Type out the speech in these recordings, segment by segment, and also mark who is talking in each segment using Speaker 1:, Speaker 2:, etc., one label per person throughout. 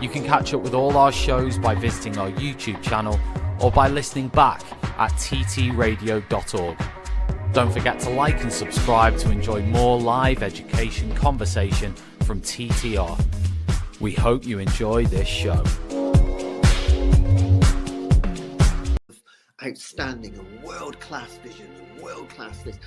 Speaker 1: You can catch up with all our shows by visiting our YouTube channel or by listening back at ttradio.org. Don't forget to like and subscribe to enjoy more live education conversation from TTR. We hope you enjoy this show.
Speaker 2: Outstanding and world-class vision and world-class this.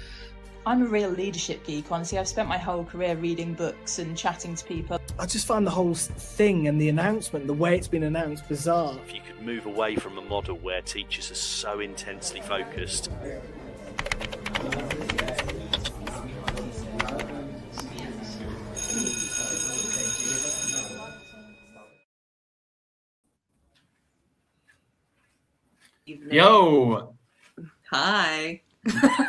Speaker 3: I'm a real leadership geek, honestly. I've spent my whole career reading books and chatting to people.
Speaker 4: I just find the whole thing and the announcement, the way it's been announced, bizarre.
Speaker 5: If you could move away from a model where teachers are so intensely focused.
Speaker 6: Yo!
Speaker 7: Hi.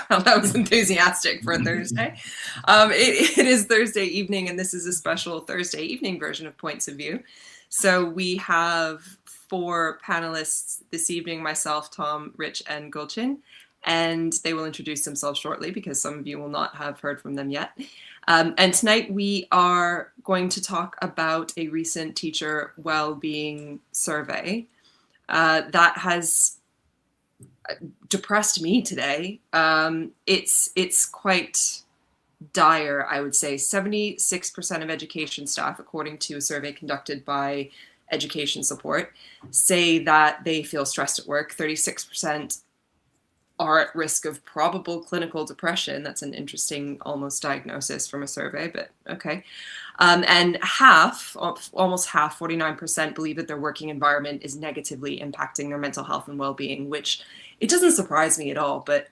Speaker 7: That was enthusiastic for a Thursday. It is Thursday evening, and this is a special Thursday evening version of Points of View. So we have 4 panelists this evening, myself, Tom, Rich, and Gulchin, and they will introduce themselves shortly because some of you will not have heard from them yet. And tonight we are going to talk about a recent teacher well-being survey that has depressed me today. It's quite dire, I would say. 76% of education staff, according to a survey conducted by Education Support, say that they feel stressed at work. 36% are at risk of probable clinical depression. That's an interesting almost diagnosis from a survey, but okay. And almost half, 49%, believe that their working environment is negatively impacting their mental health and well-being, which it doesn't surprise me at all. But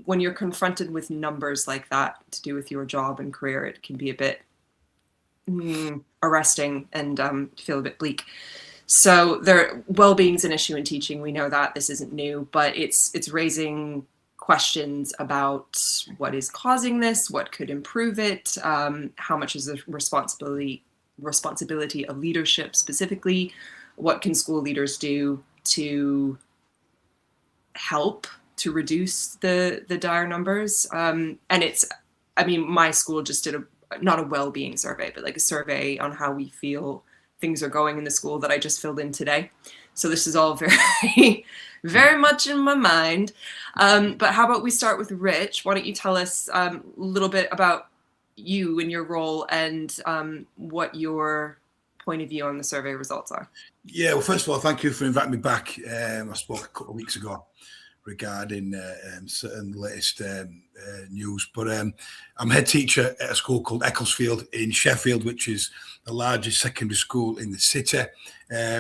Speaker 7: when you're confronted with numbers like that to do with your job and career, it can be a bit arresting and feel a bit bleak. So well-being's an issue in teaching. We know that this isn't new, but it's raising questions about what is causing this, what could improve it, how much is the responsibility of leadership specifically, what can school leaders do to help to reduce the dire numbers. And my school just did not a well-being survey, but like a survey on how we feel things are going in the school that I just filled in today. So this is all very, very much in my mind. But how about we start with Rich? Why don't you tell us a little bit about you and your role and what your point of view on the survey results are?
Speaker 8: Yeah, well, first of all, thank you for inviting me back. I spoke a couple of weeks ago regarding certain latest news, but I'm head teacher at a school called Ecclesfield in Sheffield, which is the largest secondary school in the city.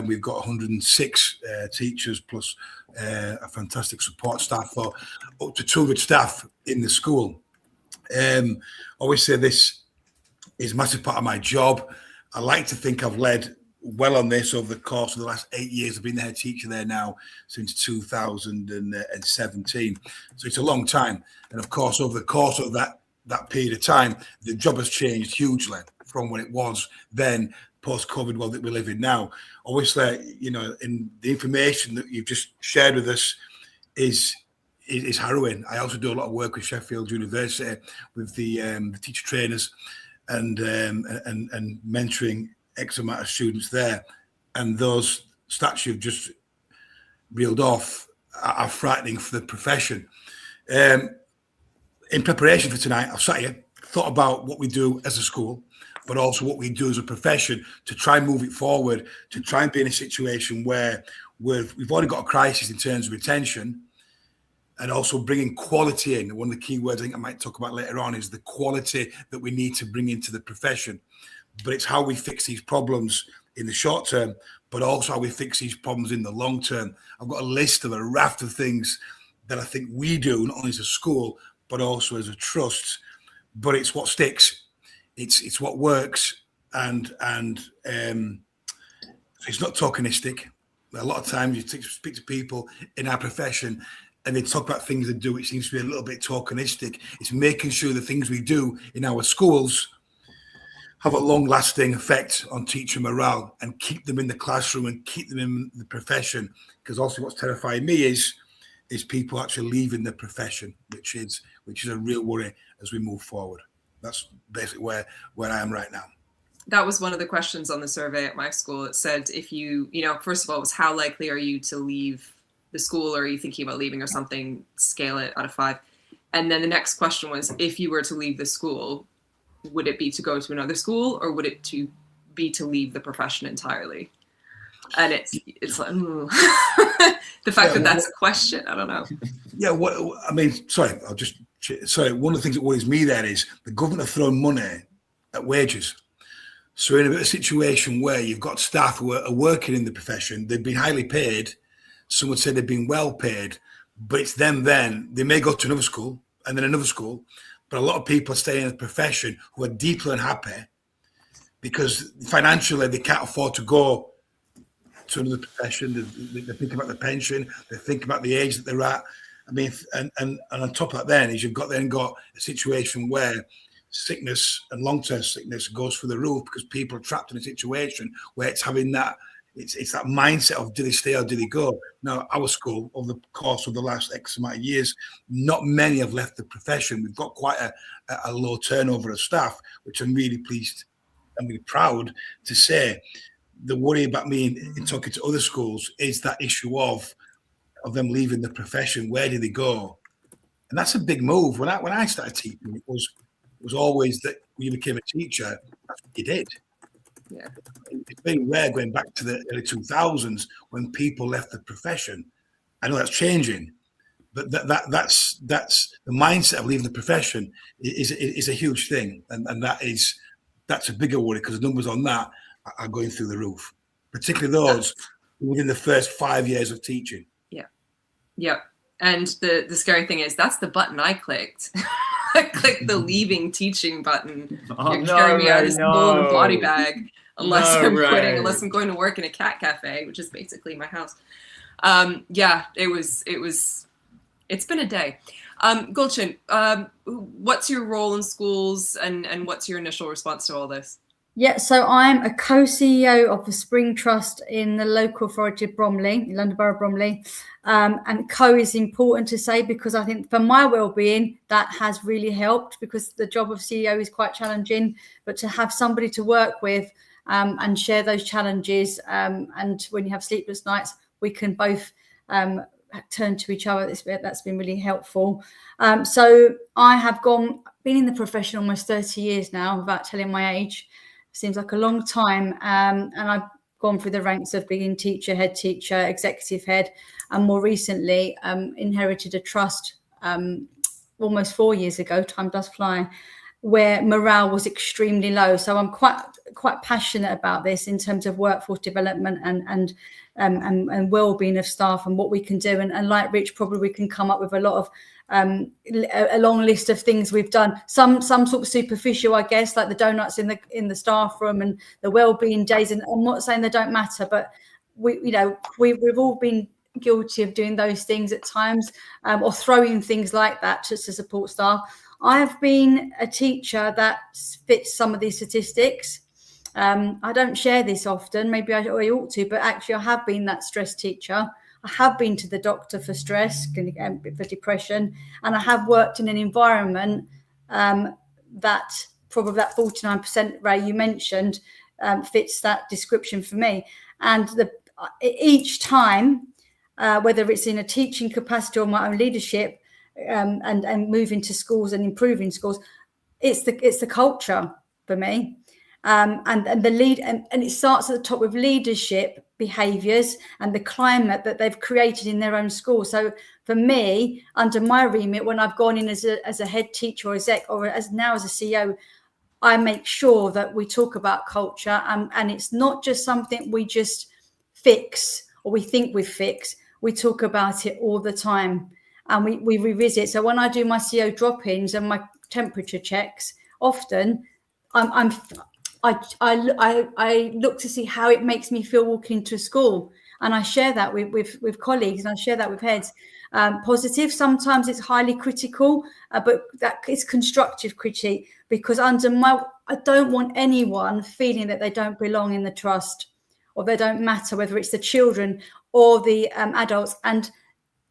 Speaker 8: We've got 106 teachers plus a fantastic support staff for up to 200 staff in the school. I always say this is a massive part of my job. I like to think I've led well on this over the course of the last 8 years. I've been the head teacher there now since 2017. So it's a long time. And of course, over the course of that period of time, the job has changed hugely from when it was then post-COVID world that we live in now. Obviously, in the information that you've just shared with us is harrowing. I also do a lot of work with Sheffield University with the teacher trainers and mentoring X amount of students there, and those stats you've just reeled off are frightening for the profession. In preparation for tonight, I've sat here, thought about what we do as a school, but also what we do as a profession to try and move it forward, to try and be in a situation where we've already got a crisis in terms of retention, and also bringing quality in. One of the key words I think I might talk about later on is the quality that we need to bring into the profession. But it's how we fix these problems in the short term, but also how we fix these problems in the long term. I've got a list of a raft of things that I think we do, not only as a school, but also as a trust. But it's what sticks. It's what works. And it's not tokenistic. A lot of times you speak to people in our profession and they talk about things they do. It seems to be a little bit tokenistic. It's making sure the things we do in our schools have a long-lasting effect on teacher morale and keep them in the classroom and keep them in the profession. Because also what's terrifying me is people actually leaving the profession, which is a real worry as we move forward. That's basically where I am right now.
Speaker 7: that was one of the questions on the survey at my school. It said, if you know, first of all, it was how likely are you to leave the school, or are you thinking about leaving or something, scale it out of 5. And then the next question was, if you were to leave the school, would it be to go to another school, or would it be to leave the profession entirely? And it's like, the fact that that's a question, I don't know.
Speaker 8: Yeah, one of the things that worries me there is the government have thrown money at wages. So we're in a bit of a situation where you've got staff who are working in the profession, they've been highly paid, some would say they've been well paid, but it's them then. They may go to another school and then another school, but a lot of people are staying in the profession who are deeply unhappy because financially they can't afford to go to another profession. They think about the pension, they think about the age that they're at. I mean, and on top of that then is you've got a situation where sickness and long-term sickness goes through the roof because people are trapped in a situation where it's having that, it's that mindset of do they stay or do they go? Now, our school, over the course of the last X amount of years, not many have left the profession. We've got quite a low turnover of staff, which I'm really pleased and really proud to say. The worry about me in talking to other schools is that issue of them leaving the profession. Where do they go? And that's a big move. When I started teaching, it was always that when you became a teacher, that's what you did.
Speaker 7: Yeah.
Speaker 8: It's very rare going back to the early 2000s when people left the profession. I know that's changing, but that's the mindset of leaving the profession is a huge thing, and that's a bigger worry because the numbers on that are going through the roof, particularly those within the first 5 years of teaching.
Speaker 7: Yeah. And the scary thing is that's the button I clicked. I clicked the leaving teaching button. You're carrying me out of school in a body bag unless I'm quitting, unless I'm going to work in a cat cafe, which is basically my house. It's been a day. Gulchin, what's your role in schools and what's your initial response to all this?
Speaker 6: Yeah, so I'm a co-CEO of the Spring Trust in the local authority of Bromley, London Borough of Bromley. And co is important to say because I think for my well-being, that has really helped because the job of CEO is quite challenging, but to have somebody to work with and share those challenges and when you have sleepless nights, we can both turn to each other. That's been really helpful. So I have been in the profession almost 30 years now, without telling my age. Seems like a long time. And I've gone through the ranks of being teacher, head teacher, executive head, and more recently inherited a trust almost 4 years ago, time does fly, where morale was extremely low. So I'm quite passionate about this in terms of workforce development and well-being of staff and what we can do. And like Rich, probably we can come up with a lot of a long list of things we've done. Some sort of superficial, I guess, like the donuts in the staff room and the well-being days. And I'm not saying they don't matter, but we've all been guilty of doing those things at times or throwing things like that to support staff. I have been a teacher that fits some of these statistics. I don't share this often, maybe I ought to, but actually I have been that stress teacher. I have been to the doctor for stress, for depression, and I have worked in an environment that probably that 49% Ray you mentioned fits that description for me. And each time, whether it's in a teaching capacity or my own leadership, and moving to schools and improving schools, it's the culture for me, and the lead, and it starts at the top with leadership behaviours and the climate that they've created in their own school. So for me, under my remit, when I've gone in as a head teacher or exec, or as a CEO, I make sure that we talk about culture, and it's not just something we just fix or we think we fix. We talk about it all the time. And we revisit. So when I do my CEO drop-ins and my temperature checks, often I look to see how it makes me feel walking to school, and I share that with colleagues, and I share that with heads. Positive. Sometimes it's highly critical, but that is constructive critique, because I don't want anyone feeling that they don't belong in the trust or they don't matter, whether it's the children or the adults. And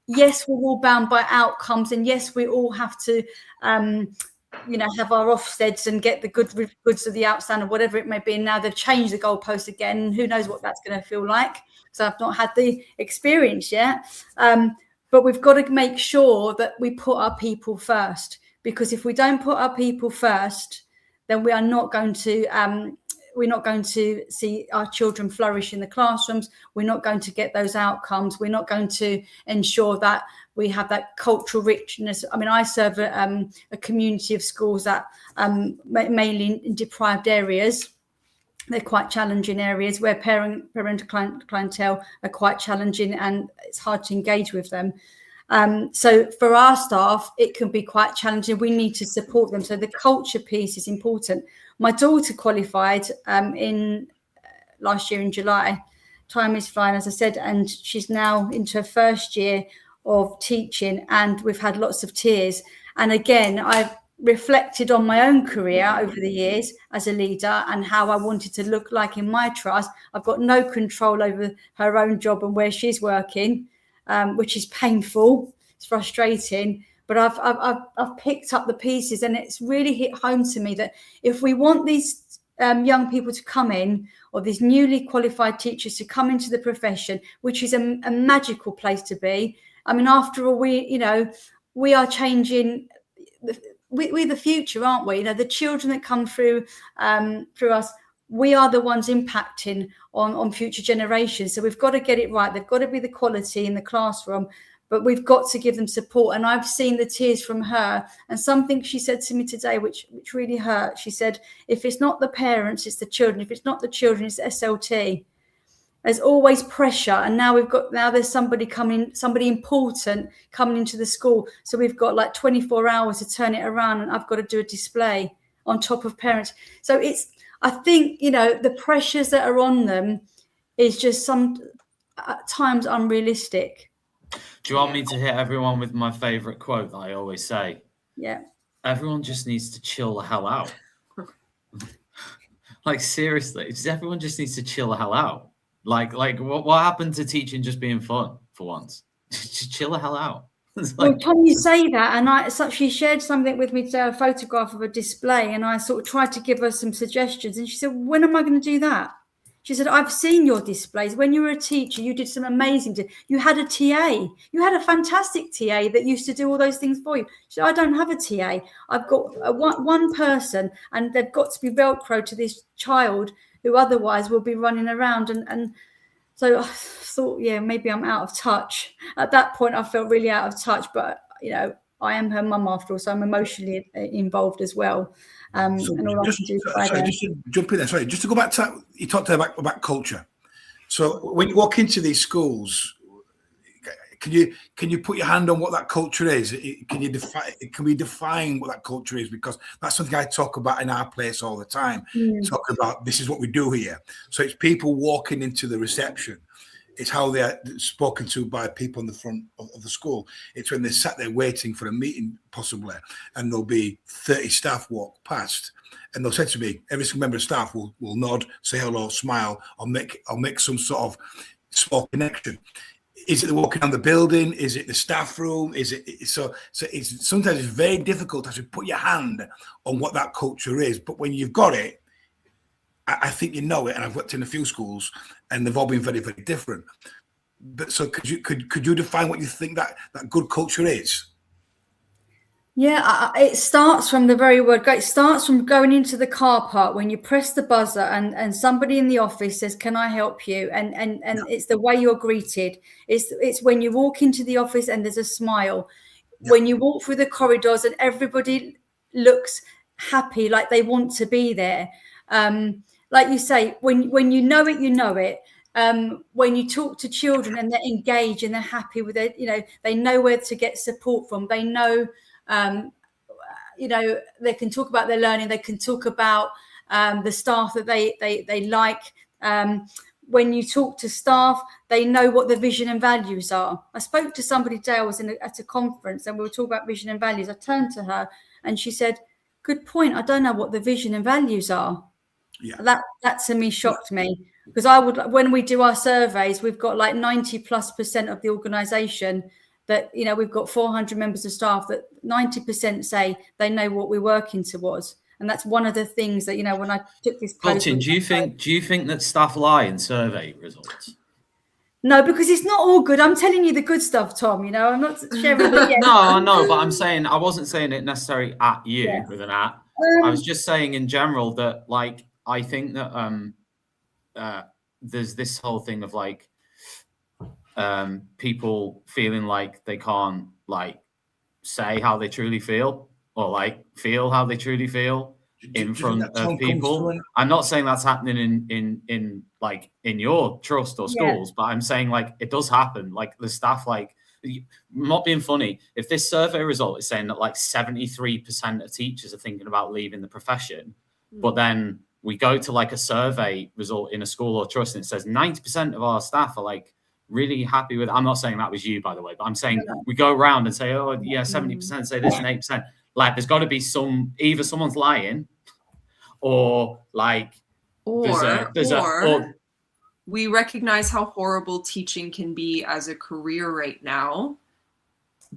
Speaker 6: yes, we're all bound by outcomes, and yes, we all have to have our Ofsteds and get the goods of the outstanding, whatever it may be. And now they've changed the goalpost again. And who knows what that's going to feel like? So I've not had the experience yet. But we've got to make sure that we put our people first, because if we don't put our people first, then we're not going to see our children flourish in the classrooms. We're not going to get those outcomes. We're not going to ensure that we have that cultural richness. I mean, I serve a community of schools that mainly in deprived areas. They're quite challenging areas where parental clientele are quite challenging, and it's hard to engage with them. So for our staff, it can be quite challenging. We need to support them. So the culture piece is important. My daughter qualified in last year in July. Time is flying, as I said, and she's now into her first year of teaching, and we've had lots of tears. And again, I've reflected on my own career over the years as a leader and how I wanted to look like in my trust. I've got no control over her own job and where she's working, which is painful. It's frustrating, but I've picked up the pieces, and it's really hit home to me that if we want these young people to come in, or these newly qualified teachers to come into the profession, which is a magical place to be. I mean, after all, we are changing. We're the future, aren't we? The children that come through us, we are the ones impacting on future generations. So we've got to get it right. They've got to be the quality in the classroom, but we've got to give them support. And I've seen the tears from her. And something she said to me today, which really hurt. She said, if it's not the parents, it's the children. If it's not the children, it's SLT. There's always pressure, and now there's somebody important coming into the school. So we've got like 24 hours to turn it around, and I've got to do a display on top of parents. So I think, the pressures that are on them is just at times unrealistic.
Speaker 9: Do you want me to hit everyone with my favorite quote that I always say?
Speaker 6: Yeah.
Speaker 9: Everyone just needs to chill the hell out. Like, seriously, everyone just needs to chill the hell out. Like what happened to teaching just being fun for once? Just chill the hell out.
Speaker 6: Well, can you say that? And she shared something with me today, a photograph of a display, and I sort of tried to give her some suggestions. And she said, when am I going to do that? She said, I've seen your displays. When you were a teacher, you did some amazing. You had a TA. You had a fantastic TA that used to do all those things for you. She said, I don't have a TA. I've got one person, and they've got to be Velcro to this child who otherwise will be running around. And so I thought, maybe I'm out of touch. At that point, I felt really out of touch. But, I am her mum after all, so I'm emotionally involved as well. Just
Speaker 8: to jump in there, just to go back to you talked about culture. So when you walk into these schools, can you put your hand on what that culture is? Can we define what that culture is? Because that's something I talk about in our place all the time. Talk about this is what we do here. So it's people walking into the reception. It's how they are spoken to by people in the front of the school. It's when they're sat there waiting for a meeting, possibly, and there'll be 30 staff walk past, and they'll say to me, every single member of staff will nod, say hello, smile, or make some sort of small connection. Is it the walking around the building? Is it the staff room? So it's sometimes it's very difficult to actually put your hand on what that culture is. But when you've got it, I think you know it, and I've worked in a few schools, and they've all been very, very different. But so could you define what you think that good culture is?
Speaker 6: Yeah, it starts from the very word go. It starts from going into the car park when you press the buzzer and somebody in the office says, "Can I help you?" And it's the way you're greeted. It's when you walk into the office and there's a smile. Yeah. When you walk through the corridors and everybody looks happy, like they want to be there. Like you say, when you know it, you know it. When you talk to children and they're engaged and they're happy with it, they know where to get support from. They know, they can talk about their learning. They can talk about the staff that they like. When you talk to staff, they know what the vision and values are. I spoke to somebody today. I was at a conference and we were talking about vision and values. I turned to her and she said, "Good point. I don't know what the vision and values are." Yeah. That to me shocked me, because when we do our surveys, we've got like 90+% of the organisation that, you know, we've got 400 members of staff that 90% say they know what we're working towards. And that's one of the things that, you know, when I took this post.
Speaker 9: Colton, do you think that staff lie in survey results?
Speaker 6: No, because it's not all good. I'm telling you the good stuff, Tom. You know, I'm not sharing.
Speaker 9: No, but I'm saying, I wasn't saying it necessarily at you with an at. I was just saying in general that, like, I think that there's this whole thing of like people feeling like they can't like say how they truly feel, or like feel how they truly feel in front of people. I'm not saying that's happening in like in your trust or schools, but I'm saying like it does happen. Like the staff, like, I'm not being funny. If this survey result is saying that like 73% of teachers are thinking about leaving the profession, but then we go to like a survey result in a school or trust and it says 90% of our staff are like really happy with it. I'm not saying that was you, by the way, but I'm saying we go around and say, oh yeah, 70% say this and 8%. Like there's got to be either someone's lying, or like or
Speaker 7: we recognize how horrible teaching can be as a career right now,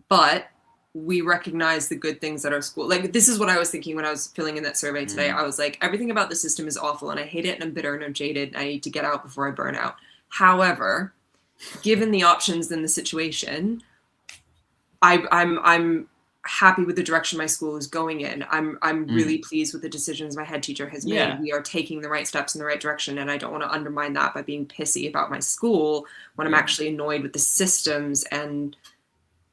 Speaker 7: but we recognize the good things at our school. Like, this is what I was thinking when I was filling in that survey today. I was like, everything about the system is awful and I hate it and I'm bitter and I'm jaded and I need to get out before I burn out. However, given the options in the situation, I'm happy with the direction my school is going in. I'm really pleased with the decisions my head teacher has made. We are taking the right steps in the right direction, and I don't want to undermine that by being pissy about my school when I'm actually annoyed with the systems and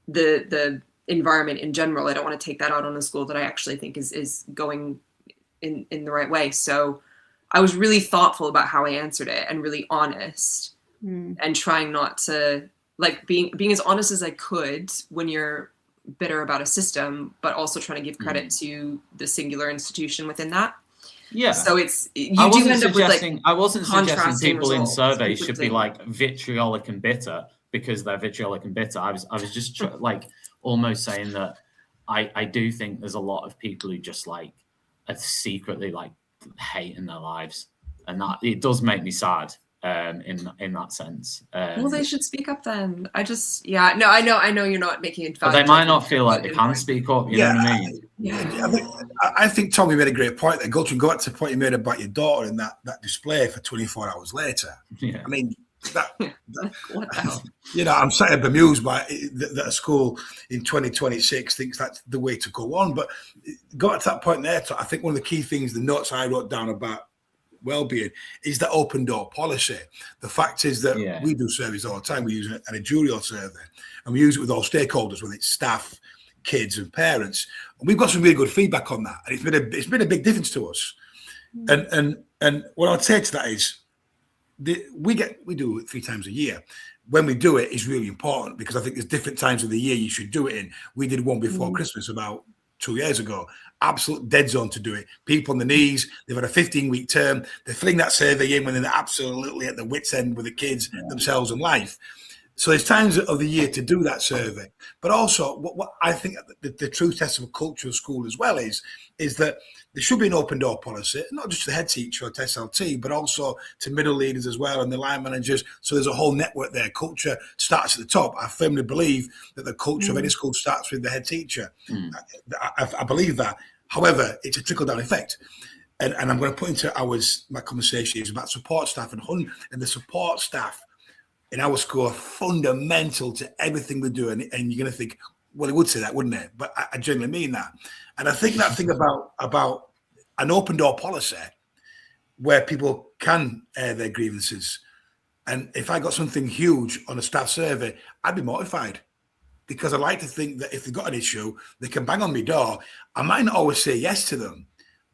Speaker 7: the environment in general. I don't want to take that out on a school that I actually think is going in the right way. So I was really thoughtful about how I answered it and really honest, and trying not to, like, being as honest as I could when you're bitter about a system, but also trying to give credit to the singular institution within that.
Speaker 9: Yeah.
Speaker 7: So it's,
Speaker 9: I wasn't suggesting people in surveys should be like vitriolic and bitter because they're vitriolic and bitter. I was just like almost saying that I do think there's a lot of people who just like are secretly like hating their lives, and that it does make me sad. In that sense,
Speaker 7: well, they should speak up then. I know you're not making it,
Speaker 9: but they might not feel like they can speak up. You know what I mean?
Speaker 8: Yeah, I think Tommy made a great point there. Go back to the point you made about your daughter and that display for 24 hours later. Yeah. I mean, that
Speaker 7: what the hell?
Speaker 8: You know, I'm sort of bemused by that a school in 2026 thinks that's the way to go on. But got to that point there, I think one of the key things, the notes I wrote down about well-being, is the open door policy. The fact is that we do surveys all the time. We use an editorial survey, and we use it with all stakeholders, whether it's staff, kids, and parents. And we've got some really good feedback on that, and it's been a big difference to us. And what I'd say to that is, we do it 3 times a year. When we do it, it's really important because I think there's different times of the year you should do it in. We did one before Christmas about 2 years ago. Absolute dead zone to do it. People on the knees. They've had a 15-week term. They're filling that survey in when they're absolutely at the wit's end with the kids, themselves, and life. So there's times of the year to do that survey. But also, what I think the true test of a culture of school as well is that there should be an open door policy, not just to the head teacher or to SLT, but also to middle leaders as well and the line managers. So there's a whole network there. Culture starts at the top. I firmly believe that the culture of any school starts with the head teacher. I believe that. However, it's a trickle-down effect. And I'm going to put into my conversation is about support staff, and the support staff in our school are fundamental to everything we do. And you're going to think, well, it would say that, wouldn't it? But I genuinely mean that. And I think that thing about an open door policy where people can air their grievances. And if I got something huge on a staff survey, I'd be mortified, because I like to think that if they've got an issue, they can bang on my door. I might not always say yes to them,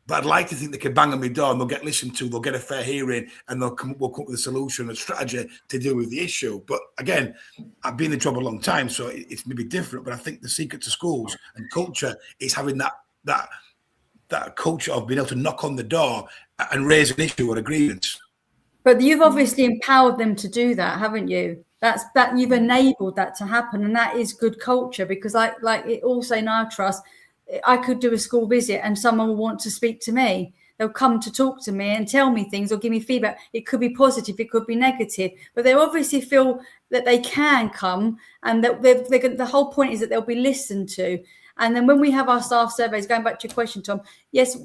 Speaker 8: but I'd like to think they can bang on my door and they'll get listened to, they'll get a fair hearing, and we'll come up with a solution, a strategy to deal with the issue. But again, I've been in the job a long time, so it's maybe different. But I think the secret to schools and culture is having that culture of being able to knock on the door and raise an issue or a grievance.
Speaker 6: But you've obviously empowered them to do that, haven't you? That you've enabled that to happen, and that is good culture. Because like it also in our trust, I could do a school visit and someone will want to speak to me. they'll come to talk to me and tell me things or give me feedback. It could be positive, it could be negative, but they obviously feel that they can come, and that the whole point is that they'll be listened to. And then when we have our staff surveys, going back to your question, Tom, yes,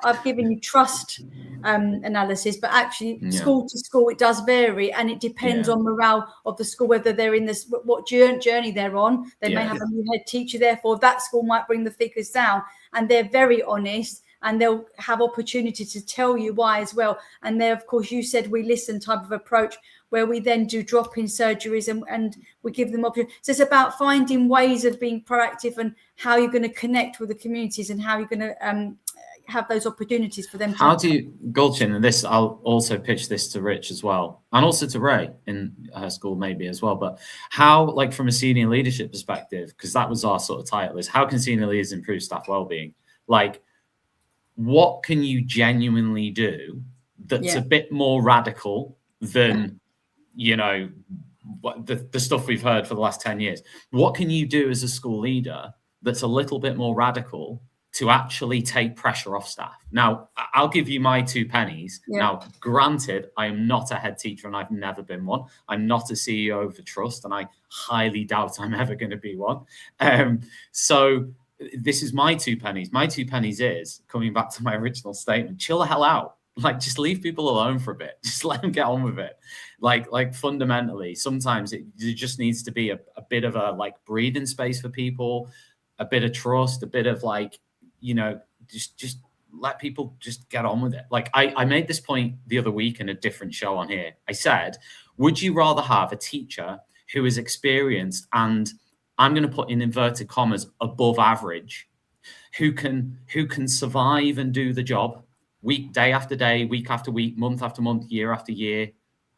Speaker 6: I've given you trust analysis, but actually school to school, it does vary, and it depends on morale of the school, whether they're in this, what journey they're on. They may have a new head teacher, therefore that school might bring the figures down, and they're very honest, and they'll have opportunity to tell you why as well. And there, of course, you said we listen type of approach, where we then do drop-in surgeries and we give them options. So it's about finding ways of being proactive and how you're going to connect with the communities and how you're going to have those opportunities for them.
Speaker 9: How do you, Gulchin, and this, I'll also pitch this to Rich as well, and also to Ray in her school maybe as well, but how, like from a senior leadership perspective, because that was our sort of title, is how can senior leaders improve staff wellbeing? Like, what can you genuinely do that's a bit more radical than you know, the stuff we've heard for the last 10 years? What can you do as a school leader that's a little bit more radical to actually take pressure off staff? Now, I'll give you my 2 pennies. Now, granted, I am not a head teacher and I've never been one. I'm not a CEO of a trust, and I highly doubt I'm ever going to be one. So this is my 2 pennies. My 2 pennies is, coming back to my original statement, chill the hell out. Like, just leave people alone for a bit. Just let them get on with it. Like fundamentally, sometimes it just needs to be a bit of a like breathing space for people, a bit of trust, a bit of like, you know, just let people just get on with it. Like I made this point the other week in a different show on here. I said, would you rather have a teacher who is experienced and, I'm going to put in inverted commas, above average, who can survive and do the job day after day, week after week, month after month, year after year,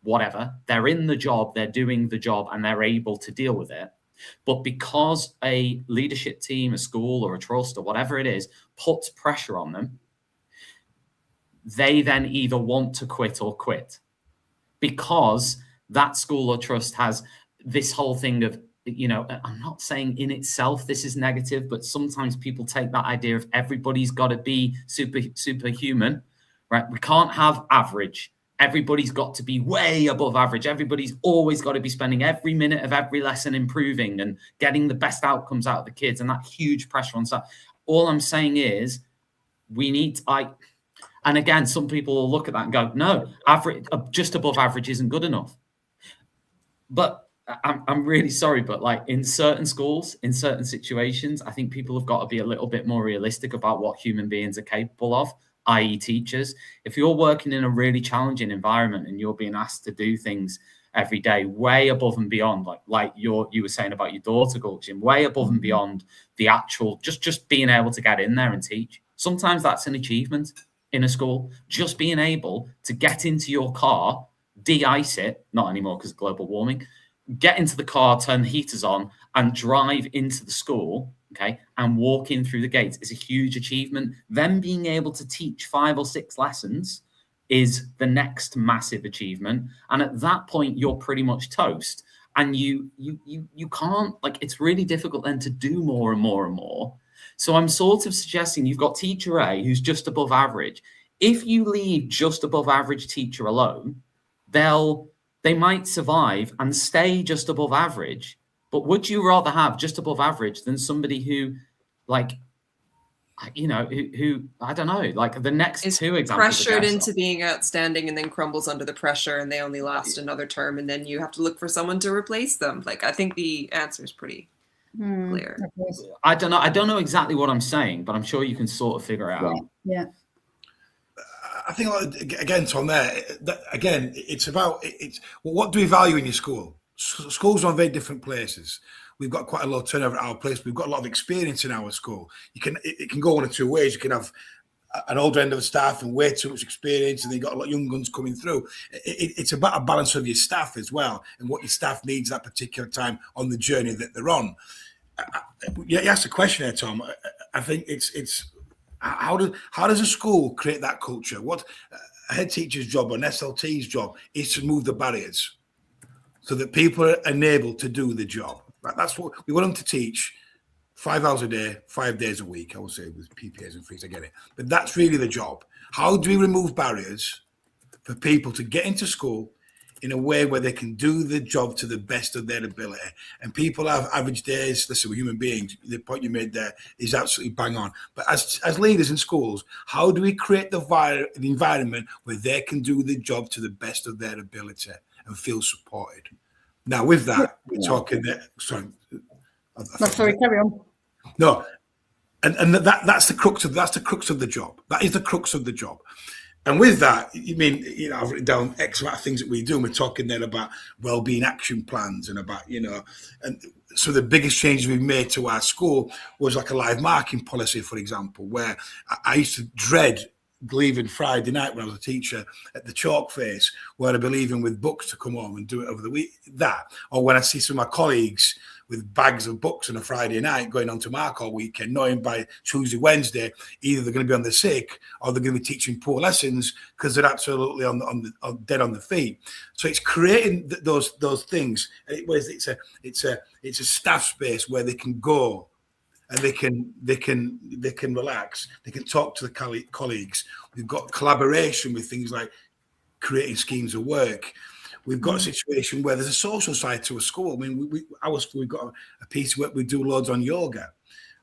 Speaker 9: whatever. They're in the job, they're doing the job, and they're able to deal with it. But because a leadership team, a school or a trust or whatever it is, puts pressure on them, they then either want to quit or quit, because that school or trust has this whole thing of, you know, I'm not saying in itself this is negative, but sometimes people take that idea of everybody's got to be superhuman, right? We can't have average. Everybody's got to be way above average. Everybody's always got to be spending every minute of every lesson improving and getting the best outcomes out of the kids, and that huge pressure on staff. All I'm saying is we need and again, some people will look at that and go, no, average, just above average isn't good enough. But I'm really sorry, but like in certain schools, in certain situations, I think people have got to be a little bit more realistic about what human beings are capable of, i.e. teachers. If you're working in a really challenging environment and you're being asked to do things every day way above and beyond, like you were saying about your daughter, Gulchin, way above and beyond the actual, just being able to get in there and teach. Sometimes that's an achievement in a school, just being able to get into your car, de-ice it, not anymore because of global warming, get into the car, turn the heaters on, and drive into the school, okay, and walk in through the gates is a huge achievement. Then being able to teach 5 or 6 lessons is the next massive achievement. And at that point, you're pretty much toast. And you can't, like, it's really difficult then to do more and more and more. So I'm sort of suggesting you've got teacher A who's just above average. If you leave just above average teacher alone, they might survive and stay just above average. But would you rather have just above average than somebody who, like, you know, who I don't know, like the next
Speaker 7: is
Speaker 9: 2 examples
Speaker 7: pressured into being outstanding and then crumbles under the pressure and they only last another term and then you have to look for someone to replace them? Like, I think the answer is pretty clear.
Speaker 9: I don't know exactly what I'm saying, but I'm sure you can sort of figure it out.
Speaker 6: Yeah.
Speaker 8: I think, again, Tom, it's about what do we value in your school? Schools are in very different places. We've got quite a low turnover at our place. We've got a lot of experience in our school. It can go one of 2 ways. You can have an older end of the staff and way too much experience, and then you've got a lot of young guns coming through. It's about a balance of your staff as well, and what your staff needs at that particular time on the journey that they're on. You asked a question there, Tom. I think it's how does a school create that culture? What a head teacher's job or an SLT's job is to move the barriers so that people are enabled to do the job. Right? That's what we want them to teach 5 hours a day, 5 days a week. I will say with PPAs and frees, I get it. But that's really the job. How do we remove barriers for people to get into school in a way where they can do the job to the best of their ability? And people have average days. Listen, we're human beings. The point you made there is absolutely bang on. But as leaders in schools, how do we create the environment where they can do the job to the best of their ability and feel supported? Now, with that, we're talking there. Sorry.
Speaker 6: Sorry, carry on.
Speaker 8: No. And that's the crux of the job. That is the crux of the job. And with that, you mean, I've written down X amount of things that we do. And we're talking then about wellbeing action plans and about, and so the biggest changes we've made to our school was like a live marking policy, for example, where I used to dread leaving Friday night when I was a teacher at the chalk face, where I'd be leaving with books to come home and do it over the week. Or when I see some of my colleagues with bags of books on a Friday night going on to mark all weekend, knowing by Tuesday, Wednesday, either they're going to be on the sick or they're going to be teaching poor lessons because they're absolutely dead on the feet. So it's creating those things. It's a staff space where they can go and they can relax. They can talk to the colleagues. We've got collaboration with things like creating schemes of work. We've got a situation where there's a social side to a school. I mean, our school, we've got a piece of work, we do loads on yoga.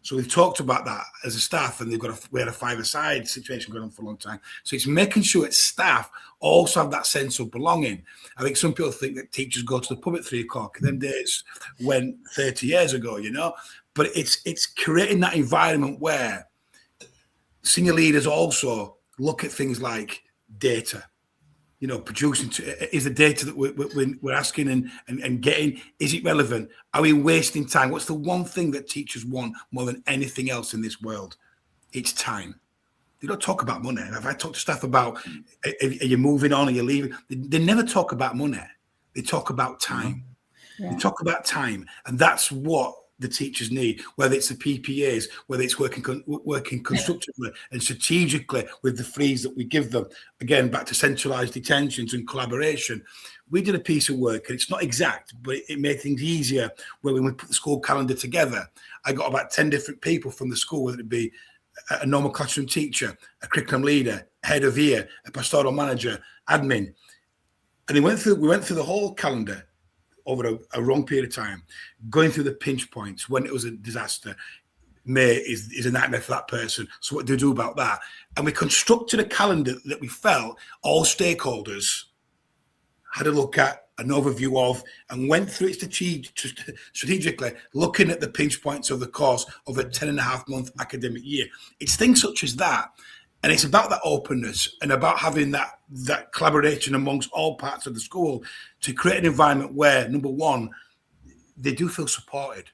Speaker 8: So we've talked about that as a staff, and we had a five-a-side situation going on for a long time. So it's making sure that staff also have that sense of belonging. I think some people think that teachers go to the pub at 3:00. Them days went 30 years ago, But it's creating that environment where senior leaders also look at things like data. Producing is the data that we're asking and getting, is it relevant? Are we wasting time? What's the one thing that teachers want more than anything else in this world? It's time. They don't talk about money. If I talk to staff about, are you moving on, are you leaving? They never talk about money. They talk about time. Yeah. They talk about time. And that's what the teachers need, whether it's the PPAs, whether it's working constructively and strategically with the fees that we give them. Again, back to centralised detentions and collaboration. We did a piece of work, and it's not exact, but it made things easier where when we put the school calendar together, I got about 10 different people from the school, whether it be a normal classroom teacher, a curriculum leader, head of year, a pastoral manager, admin. And we went through the whole calendar over a long period of time, going through the pinch points when it was a disaster. May is a nightmare for that person. So what do we do about that? And we constructed a calendar that we felt all stakeholders had a look at, an overview of, and went through it strategically, looking at the pinch points of the course of a 10.5-month academic year. It's things such as that. And it's about that openness and about having that collaboration amongst all parts of the school to create an environment where, number one, they do feel supported.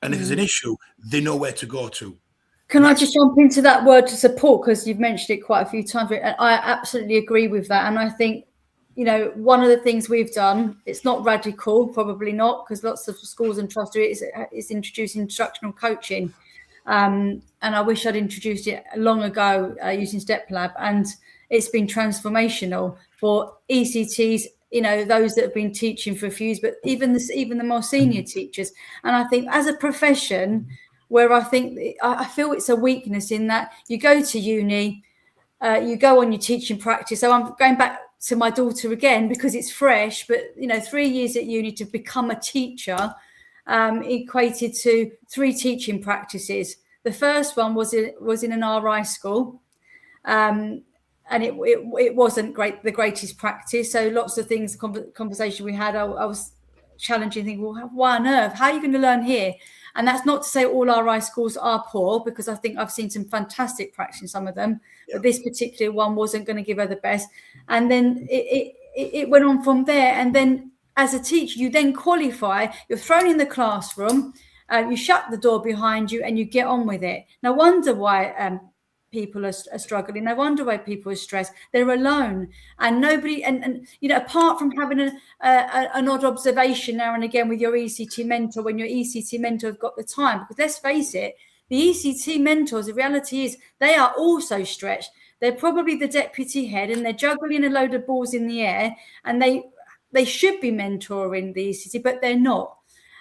Speaker 8: And if there's an issue, they know where to go to.
Speaker 6: Can I just jump into that word to support? Because you've mentioned it quite a few times. And I absolutely agree with that. And I think, one of the things we've done, it's not radical, probably not, because lots of schools and trusts do it, is introduce instructional coaching. And I wish I'd introduced it long ago using Step Lab, and it's been transformational for ECTs, those that have been teaching for a few years, but even the more senior teachers. And I think as a profession, where I feel it's a weakness in that you go to uni, you go on your teaching practice. So I'm going back to my daughter again because it's fresh, but 3 years at uni to become a teacher equated to 3 teaching practices. The first one was in an RI school, and it wasn't the greatest practice. So lots of things, conversation we had, I was challenging, thinking, well, why on earth? How are you going to learn here? And that's not to say all RI schools are poor, because I think I've seen some fantastic practice in some of them, but this particular one wasn't going to give her the best. And then it went on from there. And then as a teacher, you then qualify, you're thrown in the classroom, you shut the door behind you and you get on with it. No wonder why people are struggling. No wonder why people are stressed. They're alone, and nobody. And apart from having an odd observation now and again with your ECT mentor, when your ECT mentor has got the time, because let's face it, the ECT mentors, the reality is they are also stretched. They're probably the deputy head, and they're juggling a load of balls in the air, and they should be mentoring the ECT, but they're not.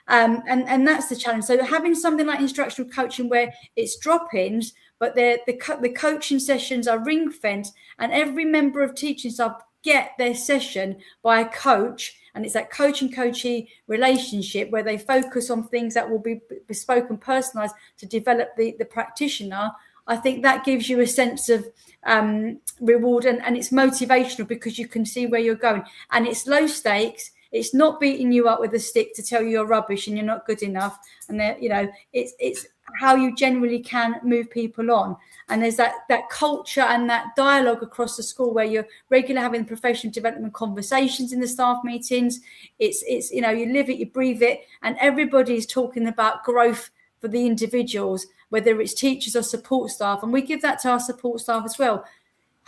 Speaker 6: And that's the challenge. So having something like instructional coaching where it's drop-ins, but the coaching sessions are ring fenced, and every member of teaching staff get their session by a coach, and it's that coach and coachee relationship where they focus on things that will be bespoke and personalized to develop the practitioner. I think that gives you a sense of reward, and it's motivational because you can see where you're going, and it's low stakes. It's not beating you up with a stick to tell you you're rubbish and you're not good enough. And it's how you generally can move people on. And there's that culture and that dialogue across the school where you're regularly having professional development conversations in the staff meetings. It's you live it, you breathe it, and everybody's talking about growth for the individuals, whether it's teachers or support staff. And we give that to our support staff as well.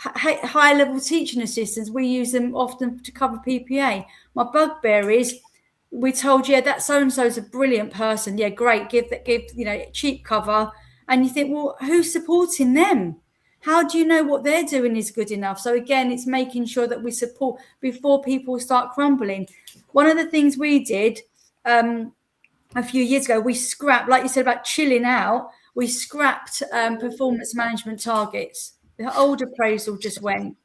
Speaker 6: High level teaching assistants, we use them often to cover PPA. My bugbear is, we told you that so-and-so is a brilliant person. Yeah, great. Give cheap cover. And you think, well, who's supporting them? How do you know what they're doing is good enough? So again, it's making sure that we support before people start crumbling. One of the things we did a few years ago, we scrapped, like you said about chilling out, we scrapped performance management targets. The old appraisal just went.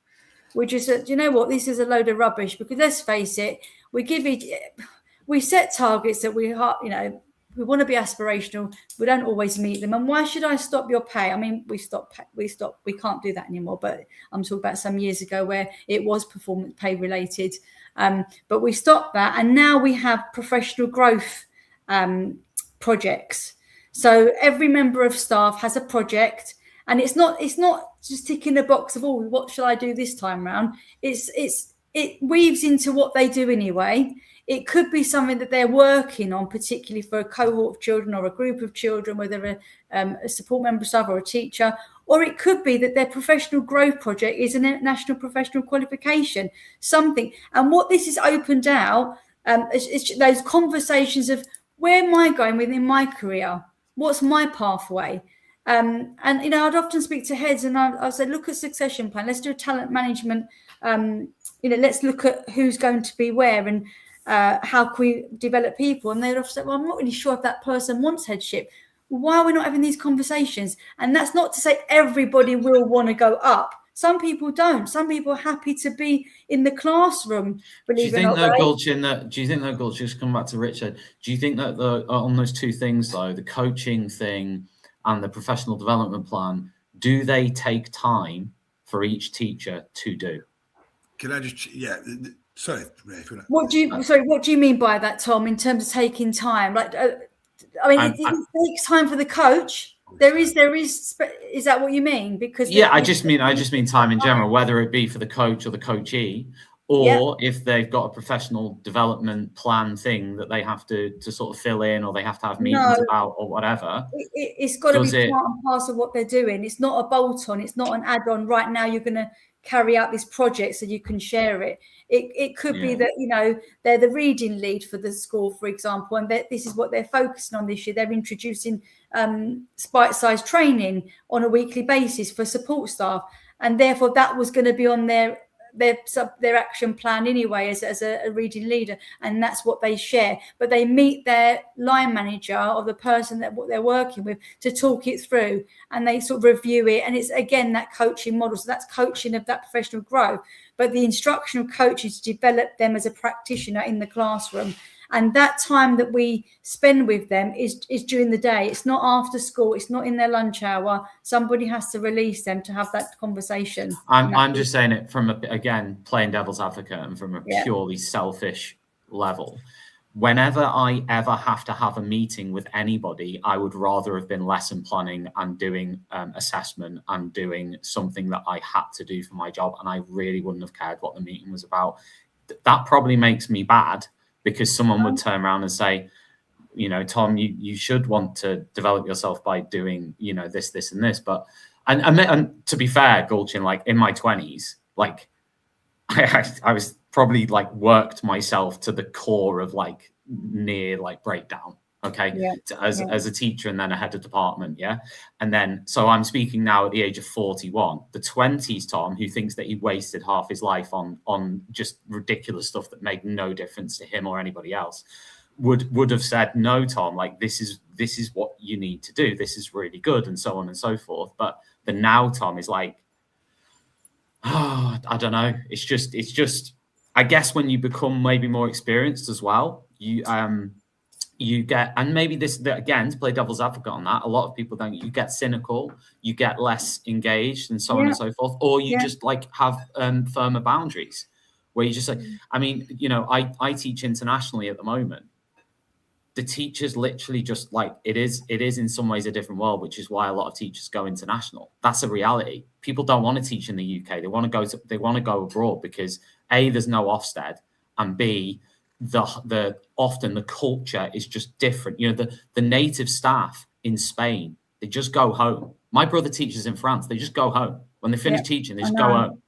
Speaker 6: We just said, you know what, this is a load of rubbish, because let's face it, we set targets that we want to be aspirational. We don't always meet them. And why should I stop your pay? I mean, we can't do that anymore, but I'm talking about some years ago where it was performance pay related. But we stopped that. And now we have professional growth projects. So every member of staff has a project, and it's not just ticking a box of, oh, what shall I do this time round? It weaves into what they do anyway. It could be something that they're working on, particularly for a cohort of children or a group of children, whether a support member of staff or a teacher, or it could be that their professional growth project is a national professional qualification, something. And what this has opened out is those conversations of, where am I going within my career? What's my pathway? And I'd often speak to heads, and I'll say, look at succession plan. Let's do a talent management. Let's look at who's going to be where, and how can we develop people. And they'd often say, well, I'm not really sure if that person wants headship. Why are we not having these conversations? And that's not to say everybody will want to go up. Some people don't. Some people are happy to be in the classroom.
Speaker 9: Do you think that, Gulchin, just come back to Richard, do you think that on those two things, though, the coaching thing and the professional development plan, do they take time for each teacher to do?
Speaker 8: Can I just, sorry, Ray.
Speaker 6: What do you mean by that, Tom, in terms of taking time? Like, it takes time for the coach. There is that what you mean? Because
Speaker 9: I just mean time in general, whether it be for the coach or the coachee, or if they've got a professional development plan thing that they have to sort of fill in, or they have to have meetings about, or whatever.
Speaker 6: It's got to be part and parcel of what they're doing. It's not a bolt-on. It's not an add-on. Right now, you're going to carry out this project so you can share it. It could be that, they're the reading lead for the school, for example, and this is what they're focusing on this year. They're introducing bite-sized training on a weekly basis for support staff, and therefore that was going to be on their action plan anyway as a reading leader, and that's what they share. But they meet their line manager or the person that what they're working with to talk it through, and they sort of review it. And it's again that coaching model. So that's coaching of that professional growth. But the instructional coach is to develop them as a practitioner in the classroom. And that time that we spend with them is during the day. It's not after school. It's not in their lunch hour. Somebody has to release them to have that conversation.
Speaker 9: I'm just saying it from, again, playing devil's advocate and from a purely selfish level. Whenever I ever have to have a meeting with anybody, I would rather have been lesson planning and doing assessment and doing something that I had to do for my job. And I really wouldn't have cared what the meeting was about. That probably makes me bad, because someone would turn around and say, Tom, you should want to develop yourself by doing, this and this. But, and to be fair, Gulchin, like in my 20s, like I was probably like worked myself to the core of like near like breakdown. Okay. As a teacher and then a head of department. Yeah. And then, so I'm speaking now at the age of 41, the 20s, Tom, who thinks that he wasted half his life on just ridiculous stuff that made no difference to him or anybody else. would have said, no, Tom, like this is what you need to do. This is really good, and so on and so forth. But the now Tom is like, oh, I don't know. It's just, I guess when you become maybe more experienced as well, you get, and maybe this, again, to play devil's advocate on that, a lot of people don't, you get cynical, you get less engaged, and so on and so forth, or you just like have firmer boundaries where you just say, I mean, you know, I teach internationally at the moment. The teachers literally just like, it is in some ways a different world, which is why a lot of teachers go international. That's a reality. People don't want to teach in the UK. They want to go abroad because A, there's no Ofsted, and B, often the culture is just different. You know, the native staff in Spain, they just go home. My brother teaches in France. They just go home. When they finish teaching, they just go home.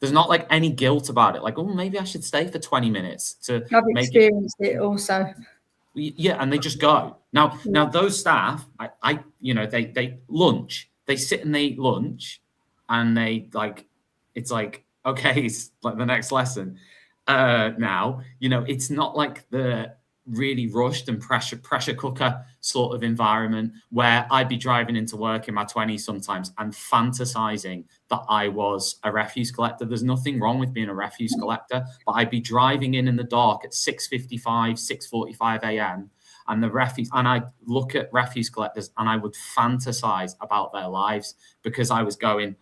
Speaker 9: There's not like any guilt about it. Like, oh, maybe I should stay for 20 minutes to
Speaker 6: I've experienced it also.
Speaker 9: Yeah, and they just go. Now those staff, I you know, they lunch. They sit and they eat lunch, and they like, it's like, okay, it's like the next lesson. Now, you know, it's not like the really rushed and pressure cooker sort of environment where I'd be driving into work in my 20s sometimes and fantasizing that I was a refuse collector. There's nothing wrong with being a refuse collector, but I'd be driving in the dark at 6:55, 6:45 a.m. and I'd look at refuse collectors and I would fantasize about their lives because I was going,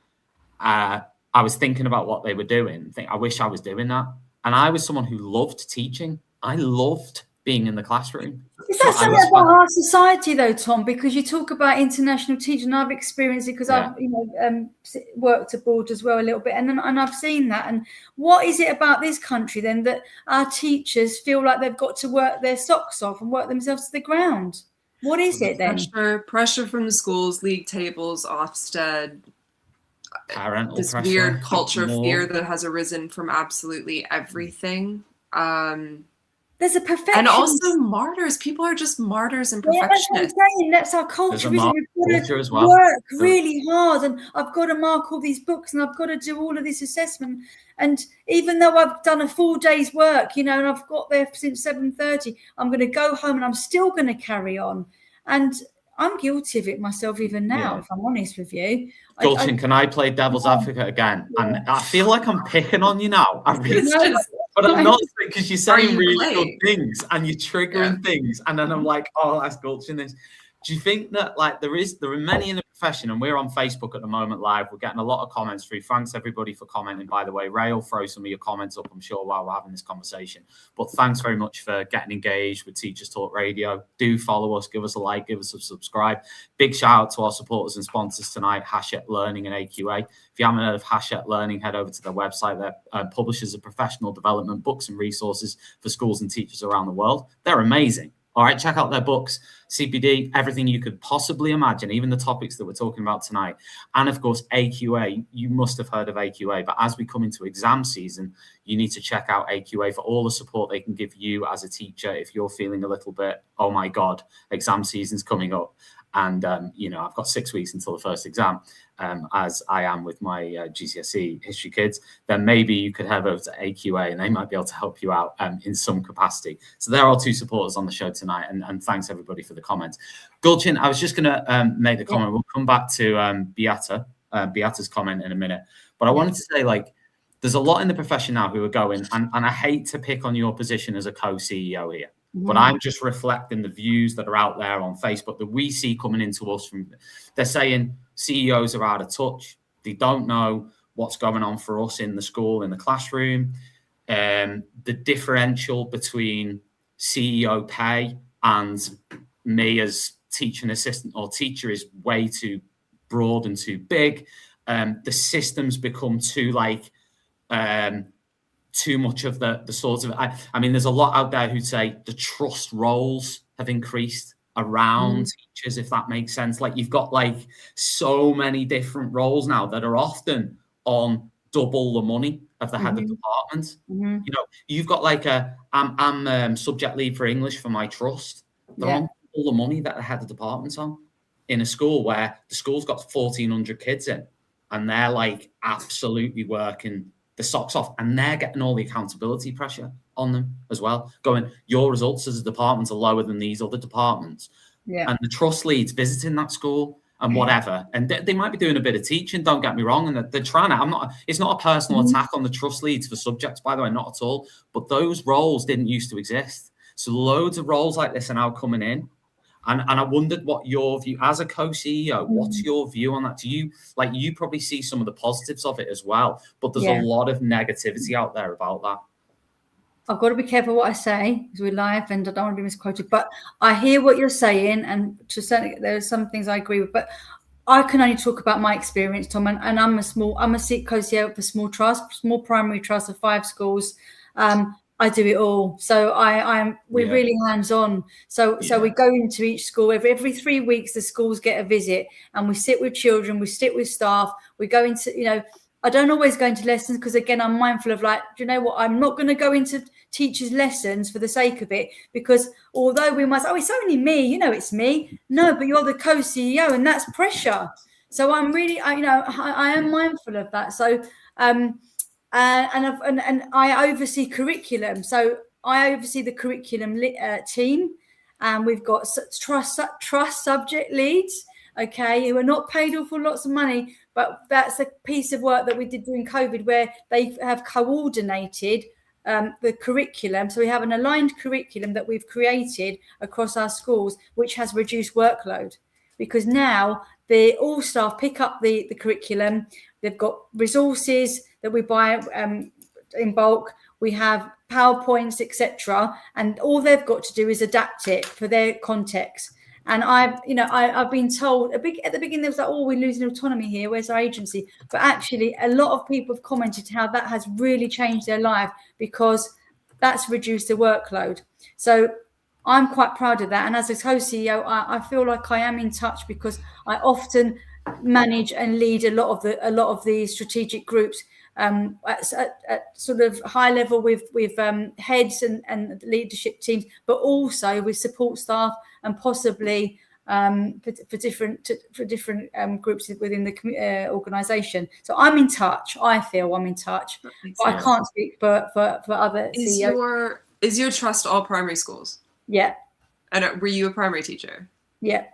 Speaker 9: I was thinking about what they were doing. I wish I was doing that. And I was someone who loved teaching. I loved being in the classroom.
Speaker 6: Is that something about our society, though, Tom? Because you talk about international teaching, and I've experienced it because I've, you know, worked abroad as well a little bit, and I've seen that. And what is it about this country then that our teachers feel like they've got to work their socks off and work themselves to the ground? What is it then?
Speaker 7: Pressure from the schools, league tables, Ofsted.
Speaker 9: Parental
Speaker 7: this
Speaker 9: pressure,
Speaker 7: weird culture of fear that has arisen from absolutely everything.
Speaker 6: There's a perfection,
Speaker 7: and also martyrs. People are just martyrs and perfectionists.
Speaker 6: Yeah, that's what I'm saying. That's our culture. We've got to
Speaker 9: as well.
Speaker 6: work really hard, and I've got to mark all these books, and I've got to do all of this assessment. And even though I've done a full day's work, you know, and I've got there since 7:30, I'm going to go home, and I'm still going to carry on. And I'm guilty of it myself even now, if I'm honest with you.
Speaker 9: Gulchin, can I play devil's advocate again? And I feel like I'm picking on you now. I really but I'm not, because you're saying really good things and you're triggering things. And then I'm like, oh, that's Gulchin this. Do you think that like there are many in the profession, and we're on Facebook at the moment live, we're getting a lot of comments through. Thanks everybody for commenting, by the way. Ray will throw some of your comments up, I'm sure, while we're having this conversation. But thanks very much for getting engaged with Teachers Talk Radio. Do follow us, give us a like, give us a subscribe. Big shout out to our supporters and sponsors tonight, Hachette Learning and AQA. If you haven't heard of Hachette Learning, head over to their website. They're publishers of professional development books and resources for schools and teachers around the world. They're amazing. All right, check out their books, CPD, everything you could possibly imagine, even the topics that we're talking about tonight. And of course, AQA, you must have heard of AQA, but as we come into exam season, you need to check out AQA for all the support they can give you as a teacher if you're feeling a little bit, oh my God, exam season's coming up. And, you know, I've got 6 weeks until the first exam, as I am with my GCSE history kids. Then maybe you could head over to AQA and they might be able to help you out in some capacity. So there are two supporters on the show tonight. And thanks, everybody, for the comments. Gulchin, I was just going to make the comment. We'll come back to Beata's comment in a minute. But I wanted to say, like, there's a lot in the profession now who are going, and I hate to pick on your position as a co-CEO here. But I'm just reflecting the views that are out there on Facebook that we see coming into us from. They're saying CEOs are out of touch. They don't know what's going on for us in the school, in the classroom. The differential between CEO pay and me as teaching assistant or teacher is way too broad and too big. The systems become too too much of the sort of, I mean, there's a lot out there who'd say the trust roles have increased around teachers, if that makes sense. Like you've got like so many different roles now that are often on double the money of the head of department. You know, you've got like I'm subject lead for English for my trust. They're on all the money that the head of department's on in a school where the school's got 1,400 kids in, and they're like absolutely working the socks off, and they're getting all the accountability pressure on them as well, going, your results as a department are lower than these other departments.
Speaker 6: Yeah.
Speaker 9: And the trust leads visiting that school and whatever, and they might be doing a bit of teaching, don't get me wrong, and they're trying to, it's not a personal attack on the trust leads for subjects, by the way, not at all, but those roles didn't used to exist. So loads of roles like this are now coming in. And I wondered what your view, as a co-CEO, what's your view on that? Do you, like, you probably see some of the positives of it as well, but there's a lot of negativity out there about that.
Speaker 6: I've got to be careful what I say because we're live and I don't want to be misquoted, but I hear what you're saying, and to certainly there are some things I agree with, but I can only talk about my experience, Tom, and I'm a co-CEO for small trust, small primary trust of 5 schools. I do it all. So we're really hands-on. So we go into each school every 3 weeks, the schools get a visit and we sit with children, we sit with staff, we go into, I don't always go into lessons because, again, I'm mindful of, like, do you know what? I'm not going to go into teachers' lessons for the sake of it, because although we must, it's only me, it's me. No, but you're the co-CEO and that's pressure. So I'm really, I am mindful of that. So, and I oversee curriculum. So I oversee the curriculum team, and we've got trust subject leads, who are not paid awful lots of money. But that's a piece of work that we did during COVID, where they have coordinated the curriculum. So we have an aligned curriculum that we've created across our schools, which has reduced workload, because now all staff pick up the curriculum. They've got resources that we buy in bulk. We have PowerPoints, etc., and all they've got to do is adapt it for their context. And I've been told at the beginning, there was like, we're losing autonomy here. Where's our agency? But actually, a lot of people have commented how that has really changed their life, because that's reduced the workload. So I'm quite proud of that. And as a co-CEO, I feel like I am in touch, because I often manage and lead a lot of the strategic groups at sort of high level with heads and leadership teams, but also with support staff, and possibly for different groups within the organisation. So I'm in touch. I feel I'm in touch, but I can't speak for other CEOs.
Speaker 7: Is your trust all primary schools?
Speaker 6: Yeah.
Speaker 7: And were you a primary teacher?
Speaker 6: Yeah.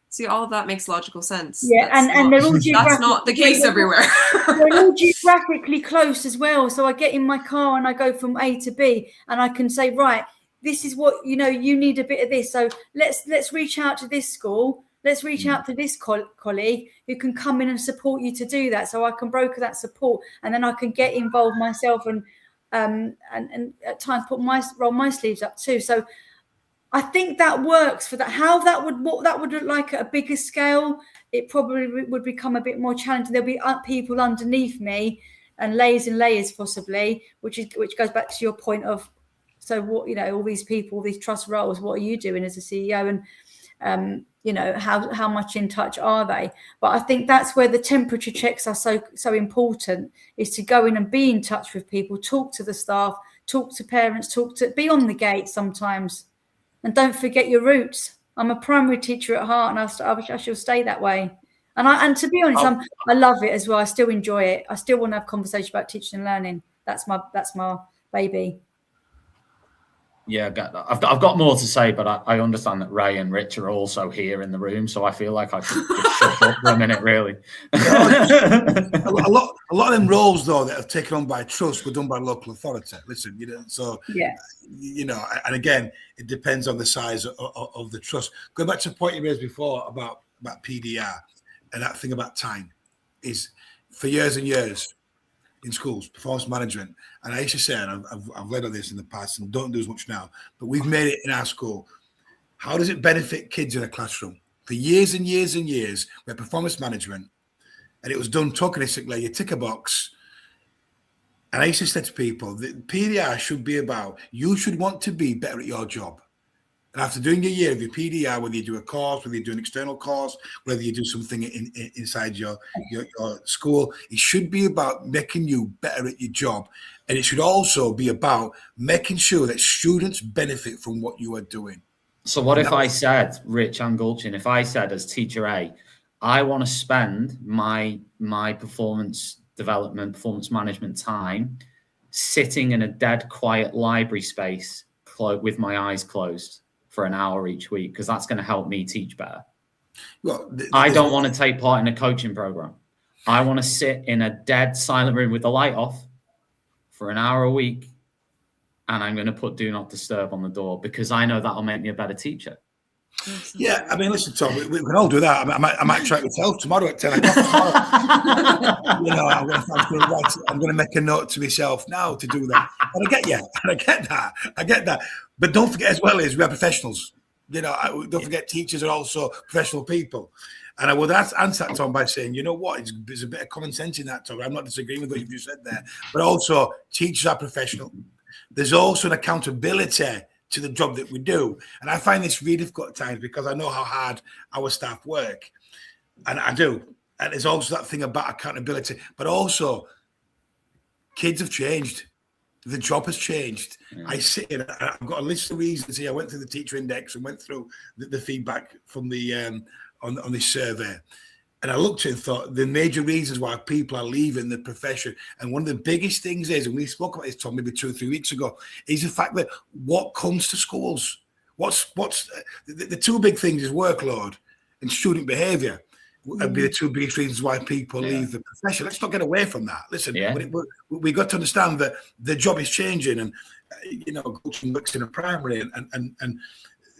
Speaker 7: See, all of that makes logical sense.
Speaker 6: Yeah, and they're all
Speaker 7: that's not the case everywhere.
Speaker 6: They're all geographically close as well. So I get in my car and I go from A to B, and I can say, right, this is what, you need a bit of this. So let's reach out to this school. Let's reach out to this colleague who can come in and support you to do that. So I can broker that support, and then I can get involved myself and at times roll my sleeves up too. So I think that works for that. What that would look like at a bigger scale, it probably would become a bit more challenging. There'll be people underneath me, and layers possibly, which goes back to your point of, so what, all these people, these trust roles, what are you doing as a CEO, and how much in touch are they? But I think that's where the temperature checks are so important, is to go in and be in touch with people, talk to the staff, talk to parents, be on the gate sometimes. And don't forget your roots. I'm a primary teacher at heart, and I shall stay that way. And to be honest, I love it as well. I still enjoy it. I still want to have conversations about teaching and learning. That's my baby.
Speaker 9: Yeah, I've got more to say, but I understand that Ray and Rich are also here in the room, so I feel like I should just shut up for a minute, really.
Speaker 8: a lot of them roles, though, that are taken on by trust were done by local authority. Listen, so
Speaker 6: yeah,
Speaker 8: and again, it depends on the size of the trust. Going back to the point you raised before about PDR and that thing about time, is for years and years in schools, performance management, and I used to say, and I've led on this in the past and don't do as much now, but we've made it in our school. How does it benefit kids in a classroom? For years and years and years, we had performance management, and it was done tokenistically. You tick a box, and I used to say to people that PDR should be about, you should want to be better at your job. And after doing a year of your PDR, whether you do a course, whether you do an external course, whether you do something inside your school, it should be about making you better at your job. And it should also be about making sure that students benefit from what you are doing.
Speaker 9: So what if I said, Rich Angulchin, if I said as teacher A, I want to spend my performance development, performance management time, sitting in a dead quiet library space with my eyes closed for an hour each week, because that's going to help me teach better.
Speaker 8: Well,
Speaker 9: I don't want to take part in a coaching program. I want to sit in a dead silent room with the light off for an hour a week, and I'm going to put do not disturb on the door, because I know that'll make me a better teacher.
Speaker 8: Yeah, I mean, listen, Tom, we can all do that. I might try it myself tomorrow at 10 o'clock. You know, I'm going to make a note to myself now to do that. And I get you. And I get that. But don't forget as well, is we are professionals. You know, don't forget teachers are also professional people. And I would answer that, Tom, by saying, you know what, there's a bit of common sense in that, Tom. I'm not disagreeing with what you've just said there. But also, teachers are professional. There's also an accountability to the job that we do. And I find this really difficult at times, because I know how hard our staff work. And I do. And there's also that thing about accountability. But also, kids have changed. The job has changed. I sit in, I've got a list of reasons here. I went through the Teacher Index and went through the feedback from the on this survey. And I looked at it and thought the major reasons why people are leaving the profession. And one of the biggest things is, and we spoke about this, Tom, maybe 2 or 3 weeks ago, is the fact that what comes to schools, what's the two big things is workload and student behaviour. Would be the two biggest reasons why people leave the profession. Let's not get away from that. Listen, we got to understand that the job is changing, and you know, coaching works in a primary, and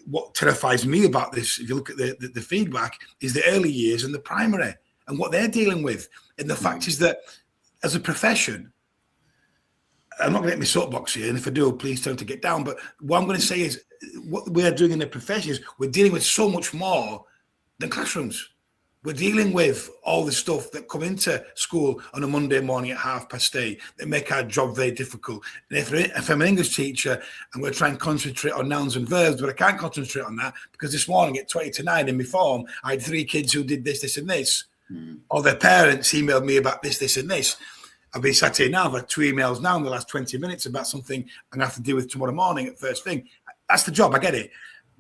Speaker 8: what terrifies me about this, if you look at the feedback, is the early years and the primary and what they're dealing with. And the fact is that as a profession, I'm not going to get my soapbox here, and if I do, please tell me to get down. But what I'm going to say is, what we're doing in the profession is we're dealing with so much more than classrooms. We're dealing with all the stuff that come into school on a Monday morning at 8:30 that make our job very difficult. And if I'm an English teacher, I'm going to try and concentrate on nouns and verbs, but I can't concentrate on that because this morning at 8:40 in my form, I had 3 kids who did this, and this. Or their parents emailed me about this, and this. I've been sat here now, I've had 2 emails now in the last 20 minutes about something I'm going to have to deal with tomorrow morning at first thing. That's the job, I get it.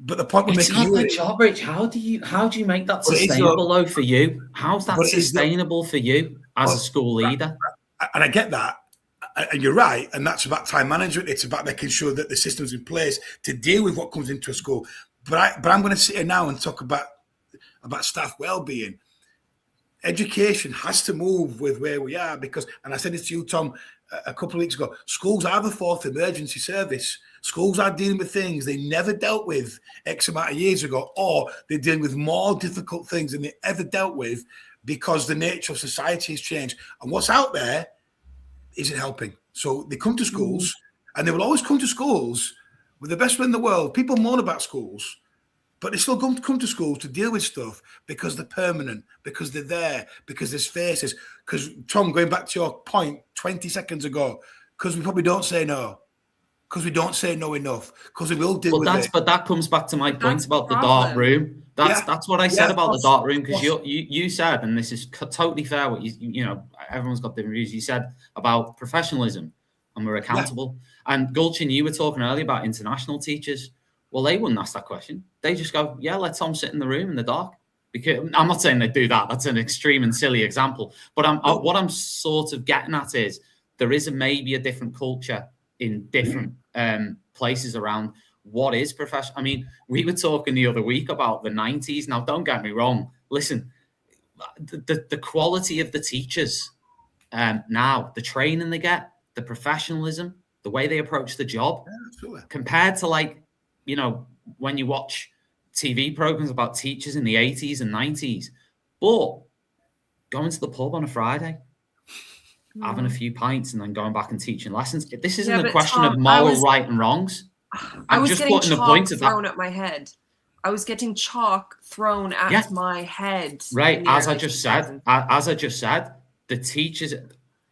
Speaker 8: But the point we're making,
Speaker 9: it's not the job, Rich. How do you make that sustainable though for you? How's that sustainable for you as a school leader?
Speaker 8: And I get that, and you're right. And that's about time management. It's about making sure that the system's in place to deal with what comes into a school. But I'm going to sit here now and talk about staff well-being. Education has to move with where we are, because, and I said this to you, Tom, a couple of weeks ago, schools are the 4th emergency service. Schools are dealing with things they never dealt with X amount of years ago, or they're dealing with more difficult things than they ever dealt with because the nature of society has changed. And what's out there isn't helping. So they come to schools, and they will always come to schools with the best friend in the world. People moan about schools, but they still come to schools to deal with stuff because they're permanent, because they're there, because there's faces. Because, Tom, going back to your point 20 seconds ago, because we probably don't say no. Because we don't say no enough. Because we will deal with it.
Speaker 9: But that comes back to my point about the dark room. That's what I said about the dark room. Because you said, and this is totally fair, what you know, everyone's got different views. You said about professionalism, and we're accountable. And Gulchin, you were talking earlier about international teachers. Well, they wouldn't ask that question. They just go, yeah, let Tom sit in the room in the dark. Because I'm not saying they do that. That's an extreme and silly example. But what I'm sort of getting at is there is maybe a different culture in different places around what is professional. I mean, we were talking the other week about the 90s. Now, don't get me wrong. Listen, the quality of the teachers now, the training they get, the professionalism, the way they approach the job, compared to, like, you know, when you watch TV programs about teachers in the 80s and 90s, but going to the pub on a Friday, having a few pints, and then going back and teaching lessons. This isn't a question of moral right and wrongs.
Speaker 7: I was just getting chalk thrown at my head. I was getting chalk thrown at my head.
Speaker 9: Right, as I just said, the teachers,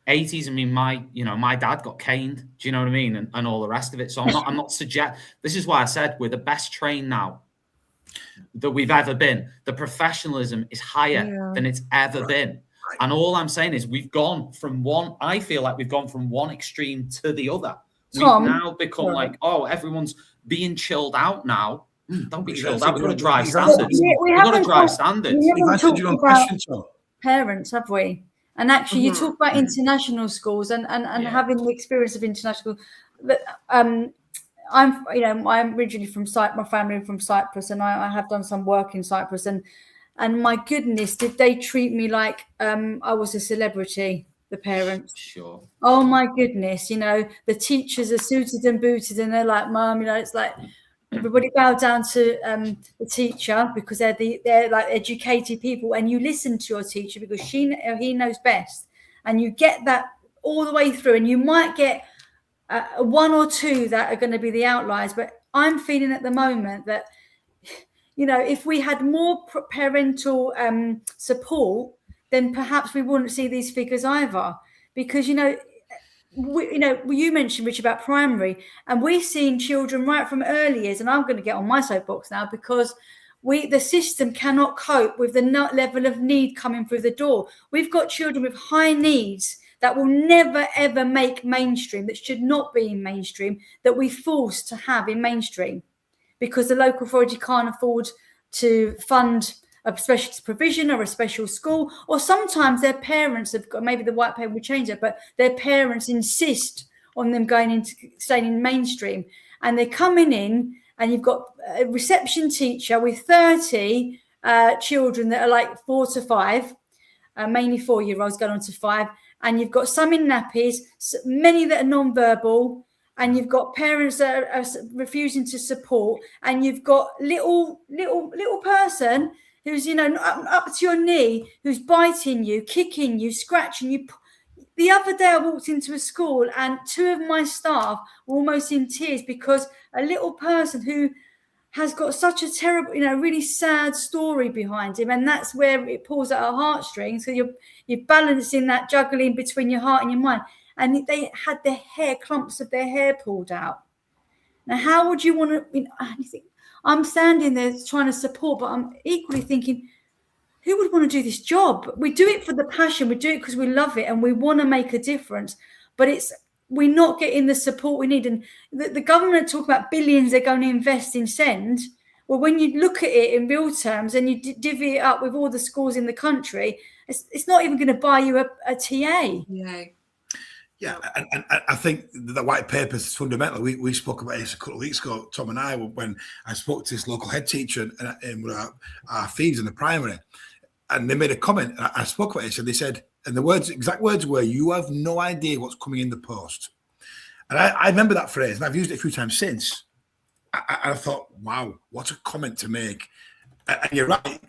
Speaker 9: 80s. I mean, my dad got caned. Do you know what I mean? And all the rest of it. So I'm not suggest. This is why I said we're the best trained now that we've ever been. The professionalism is higher than it's ever been. And all I'm saying is we've gone from one. I feel like we've gone from one extreme to the other. We've now become like, oh, everyone's being chilled out now. Don't be chilled out. We've got to drive standards. We've got to drive standards.
Speaker 6: We haven't talked about parents, have we? And actually, you talk about international schools and having the experience of international. But I'm originally from Cyprus. My family from Cyprus, and I have done some work in Cyprus. And my goodness, did they treat me like I was a celebrity? The parents.
Speaker 9: Sure.
Speaker 6: Oh my goodness, the teachers are suited and booted, and they're like, "Mum," it's like everybody bow down to the teacher because they're like educated people, and you listen to your teacher because he knows best, and you get that all the way through, and you might get one or two that are going to be the outliers, but I'm feeling at the moment that if we had more parental support, then perhaps we wouldn't see these figures either, because you mentioned, Rich, about primary, and we've seen children right from early years, and I'm going to get on my soapbox now because the system cannot cope with the level of need coming through the door. We've got children with high needs that will never ever make mainstream, that should not be in mainstream, that we force to have in mainstream because the local authority can't afford to fund a special provision or a special school, or sometimes their parents have got, maybe the white paper will change it, but their parents insist on them staying in mainstream, and they're coming in, and you've got a reception teacher with 30 children that are like 4 to 5, mainly 4-year-olds going on to 5, and you've got some in nappies, many that are non-verbal, and you've got parents that are refusing to support, and you've got little person who's up to your knee, who's biting you, kicking you, scratching you. The other day I walked into a school and 2 of my staff were almost in tears because a little person who has got such a terrible, really sad story behind him, and that's where it pulls at our heartstrings. So you're balancing that, juggling between your heart and your mind, and they had clumps of their hair pulled out. Now, how would you want to? I'm standing there trying to support, but I'm equally thinking, who would want to do this job? We do it for the passion. We do it because we love it and we want to make a difference. But we're not getting the support we need. And the government talk about billions they're going to invest in SEND. Well, when you look at it in real terms and you divvy it up with all the schools in the country, it's not even going to buy you a TA.
Speaker 8: Yeah, and I think the white paper is fundamental. We spoke about this a couple of weeks ago, Tom and I, when I spoke to this local head teacher and our feeds in the primary, and they made a comment. I spoke about it, and they said, and the exact words were, "You have no idea what's coming in the post." And I remember that phrase, and I've used it a few times since. I thought, wow, what a comment to make. And you're right.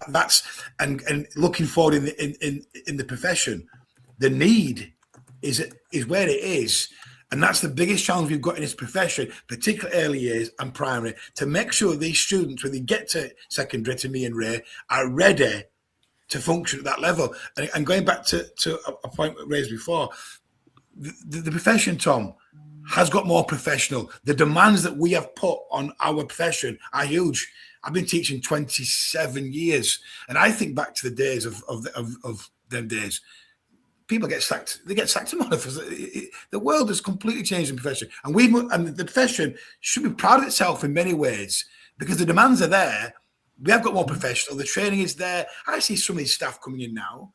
Speaker 8: That's and looking forward in the profession, the need is where it is, and that's the biggest challenge we've got in this profession, particularly early years and primary, to make sure these students, when they get to secondary, to me and Ray, are ready to function at that level. And going back to a point raised before, the profession, Tom, has got more professional. The demands that we have put on our profession are huge. I've been teaching 27 years, and I think back to the days of them days. People get sacked. They get sacked. The world has completely changed in the profession, and the profession should be proud of itself in many ways because the demands are there. We have got more professional. The training is there. I see some of these staff coming in now.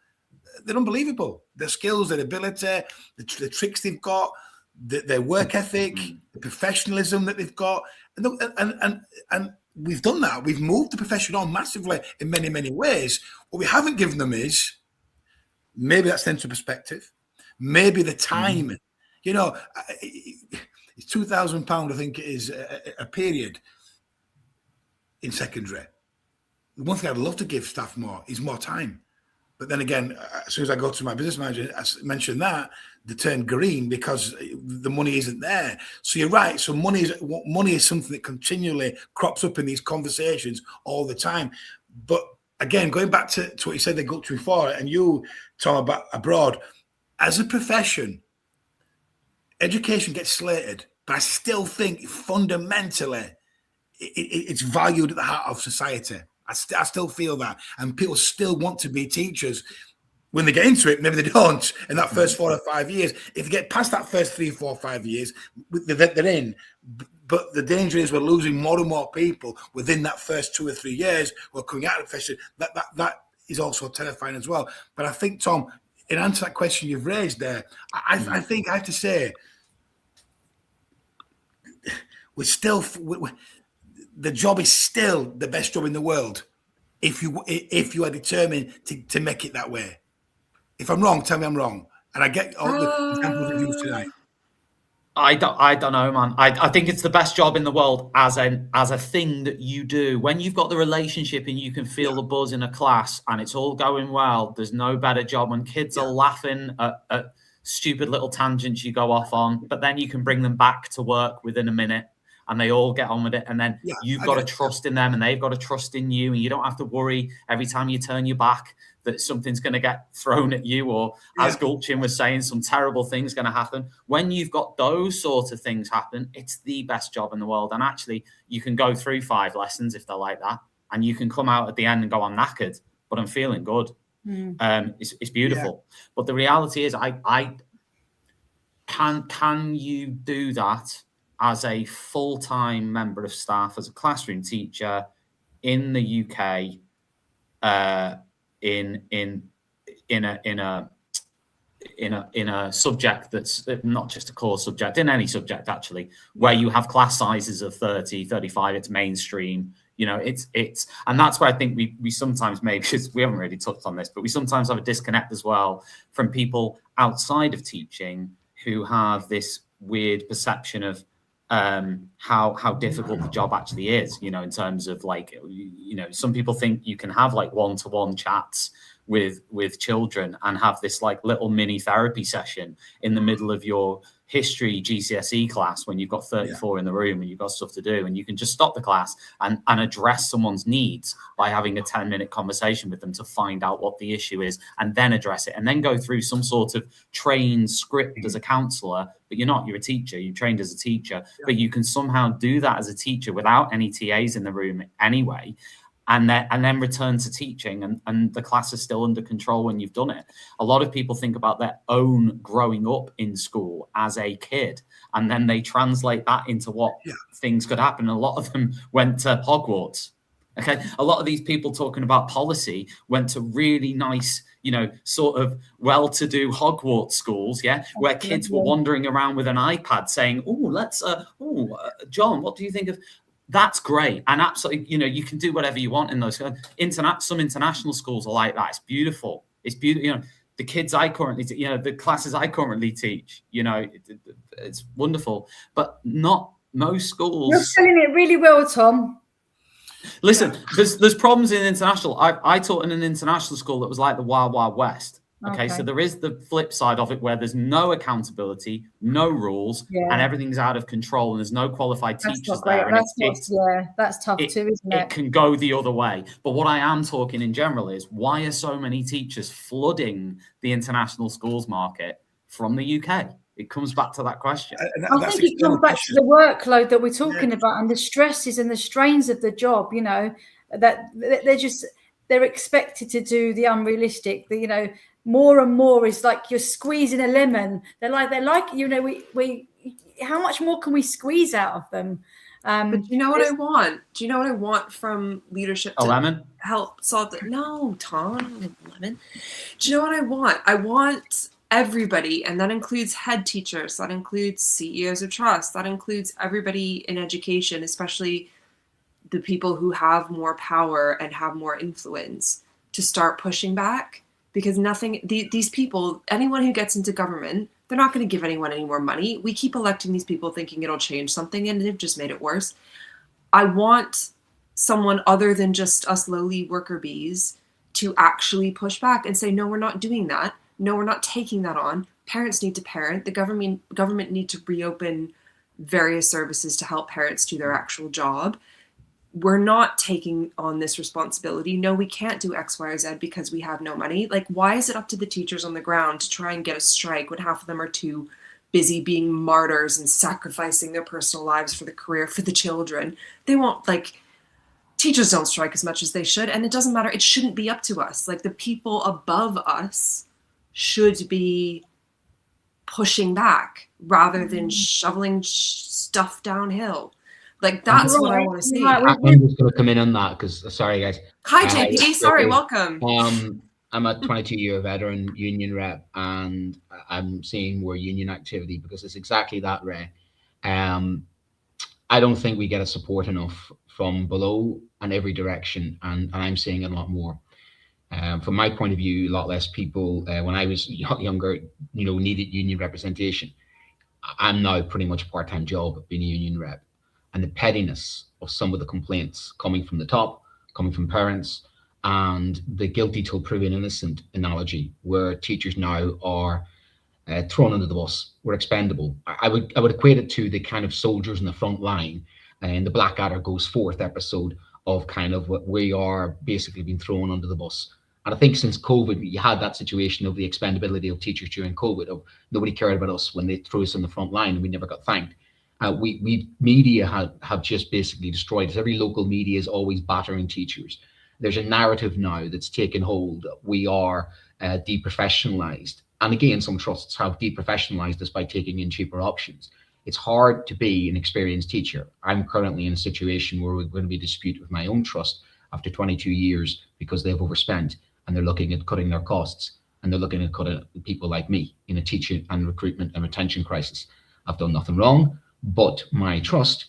Speaker 8: They're unbelievable. Their skills, their ability, the tricks they've got, their work ethic, the professionalism that they've got, and we've done that. We've moved the profession on massively in many, many ways. What we haven't given them is maybe that sense of perspective, maybe the time. It's £2,000, I think it is, a period in secondary. The one thing I'd love to give staff more is more time. But then again, as soon as I go to my business manager, I mention that, they turn green because the money isn't there. So you're right. So money is something that continually crops up in these conversations all the time. But again, going back to what you said they got to before, and you, Tom, about abroad, as a profession, education gets slated, but I still think fundamentally it's valued at the heart of society. I still feel that, and people still want to be teachers. When they get into it, maybe they don't in that first 4 or 5 years. If they get past that first 3, 4, 5 years, they're in. But the danger is we're losing more and more people within that first 2 or 3 years who are coming out of the profession. That is also terrifying as well. But I think, Tom, in answer to that question you've raised there, I think I have to say, the job is still the best job in the world if you are determined to make it that way. If I'm wrong, tell me I'm wrong. And I get all the examples we've used tonight.
Speaker 9: I don't know, man. I think it's the best job in the world as a thing that you do. When you've got the relationship and you can feel the buzz in a class and it's all going well, there's no better job. When kids are laughing at stupid little tangents you go off on, but then you can bring them back to work within a minute and they all get on with it. And then you've got to trust in them and they've got to trust in you. And you don't have to worry every time you turn your back that something's going to get thrown at you, or as Gulchin was saying, some terrible thing's going to happen. When you've got those sort of things happen, it's the best job in the world. And actually, you can go through 5 lessons if they're like that, and you can come out at the end and go, I'm knackered, but I'm feeling good. It's beautiful. But the reality is, can you do that as a full-time member of staff, as a classroom teacher in the UK? In a subject that's not just a core subject, in any subject actually, where you have class sizes of 30, 35, it's mainstream, it's and that's where I think we sometimes, maybe because we haven't really touched on this, but we sometimes have a disconnect as well from people outside of teaching who have this weird perception of how difficult the job actually is, in terms of some people think you can have like one-to-one chats with children and have this like little mini therapy session in the middle of your history GCSE class when you've got 34 in the room and you've got stuff to do, and you can just stop the class and address someone's needs by having a 10-minute conversation with them to find out what the issue is and then address it, and then go through some sort of trained script as a counsellor. But you're a teacher, you're trained as a teacher, but you can somehow do that as a teacher without any TAs in the room anyway, and then return to teaching, and the class is still under control when you've done it. A lot of people think about their own growing up in school as a kid, and then they translate that into what things could happen. A lot of them went to Hogwarts. Okay, a lot of these people talking about policy went to really nice, sort of well-to-do Hogwarts schools, where kids were wandering around with an iPad saying, John, what do you think of... That's great. And absolutely, you can do whatever you want in those. Some international schools are like that. It's beautiful. It's beautiful. The kids I currently, the classes I currently teach, it's wonderful. But not most schools.
Speaker 6: You're selling it really well, Tom.
Speaker 9: Listen, there's problems in international. I taught in an international school that was like the Wild Wild West. Okay, so there is the flip side of it where there's no accountability, no rules, and everything's out of control, and there's no qualified teachers there. And
Speaker 6: that's tough too, isn't it?
Speaker 9: It can go the other way. But what I am talking in general is, why are so many teachers flooding the international schools market from the UK? It comes back to that question.
Speaker 6: I think it comes back to the workload that we're talking about, and the stresses and the strains of the job. That they're expected to do the unrealistic. More and more is like you're squeezing a lemon. They're like, we how much more can we squeeze out of them?
Speaker 7: But do you know what I want? Do you know what I want from leadership?
Speaker 9: A lemon?
Speaker 7: Help solve that? No, Tom, I don't want a lemon. Do you know what I want? I want everybody, and that includes head teachers, that includes CEOs of trust, that includes everybody in education, especially the people who have more power and have more influence, to start pushing back. Because these people, anyone who gets into government, they're not going to give anyone any more money. We keep electing these people thinking it'll change something, and they've just made it worse. I want someone other than just us lowly worker bees to actually push back and say, no, we're not doing that. No, we're not taking that on. Parents need to parent. The government need to reopen various services to help parents do their actual job. We're not taking on this responsibility. No, we can't do X, Y, or Z because we have no money. Like, why is it up to the teachers on the ground to try and get a strike when half of them are too busy being martyrs and sacrificing their personal lives for the career, for the children? They won't, teachers don't strike as much as they should, and it doesn't matter. It shouldn't be up to us. The people above us should be pushing back rather than shoveling stuff downhill. That's what I want to see.
Speaker 10: I'm just going to come in on that because, sorry, guys.
Speaker 7: Hi, JP. Sorry, welcome.
Speaker 10: I'm a 22-year veteran union rep, and I'm seeing more union activity because it's exactly that, Ray. I don't think we get a support enough from below and every direction, and I'm seeing a lot more. From my point of view, a lot less people when I was younger, needed union representation. I'm now pretty much a part-time job being a union rep, and the pettiness of some of the complaints coming from the top, coming from parents, and the guilty till proven innocent analogy, where teachers now are thrown under the bus. We're expendable. I would equate it to the kind of soldiers in the front line and the Blackadder Goes Forth episode of kind of what we are basically being thrown under the bus. And I think since COVID, you had that situation of the expendability of teachers during COVID, of nobody cared about us when they threw us on the front line and we never got thanked. We media have just basically destroyed us. Every local media is always battering teachers. There's a narrative now that's taken hold. We are deprofessionalized. And again, some trusts have deprofessionalized us by taking in cheaper options. It's hard to be an experienced teacher. I'm currently in a situation where we're going to be disputed with my own trust after 22 years because they've overspent and they're looking at cutting their costs, and they're looking at cutting people like me in a teaching and recruitment and retention crisis. I've done nothing wrong, but my trust,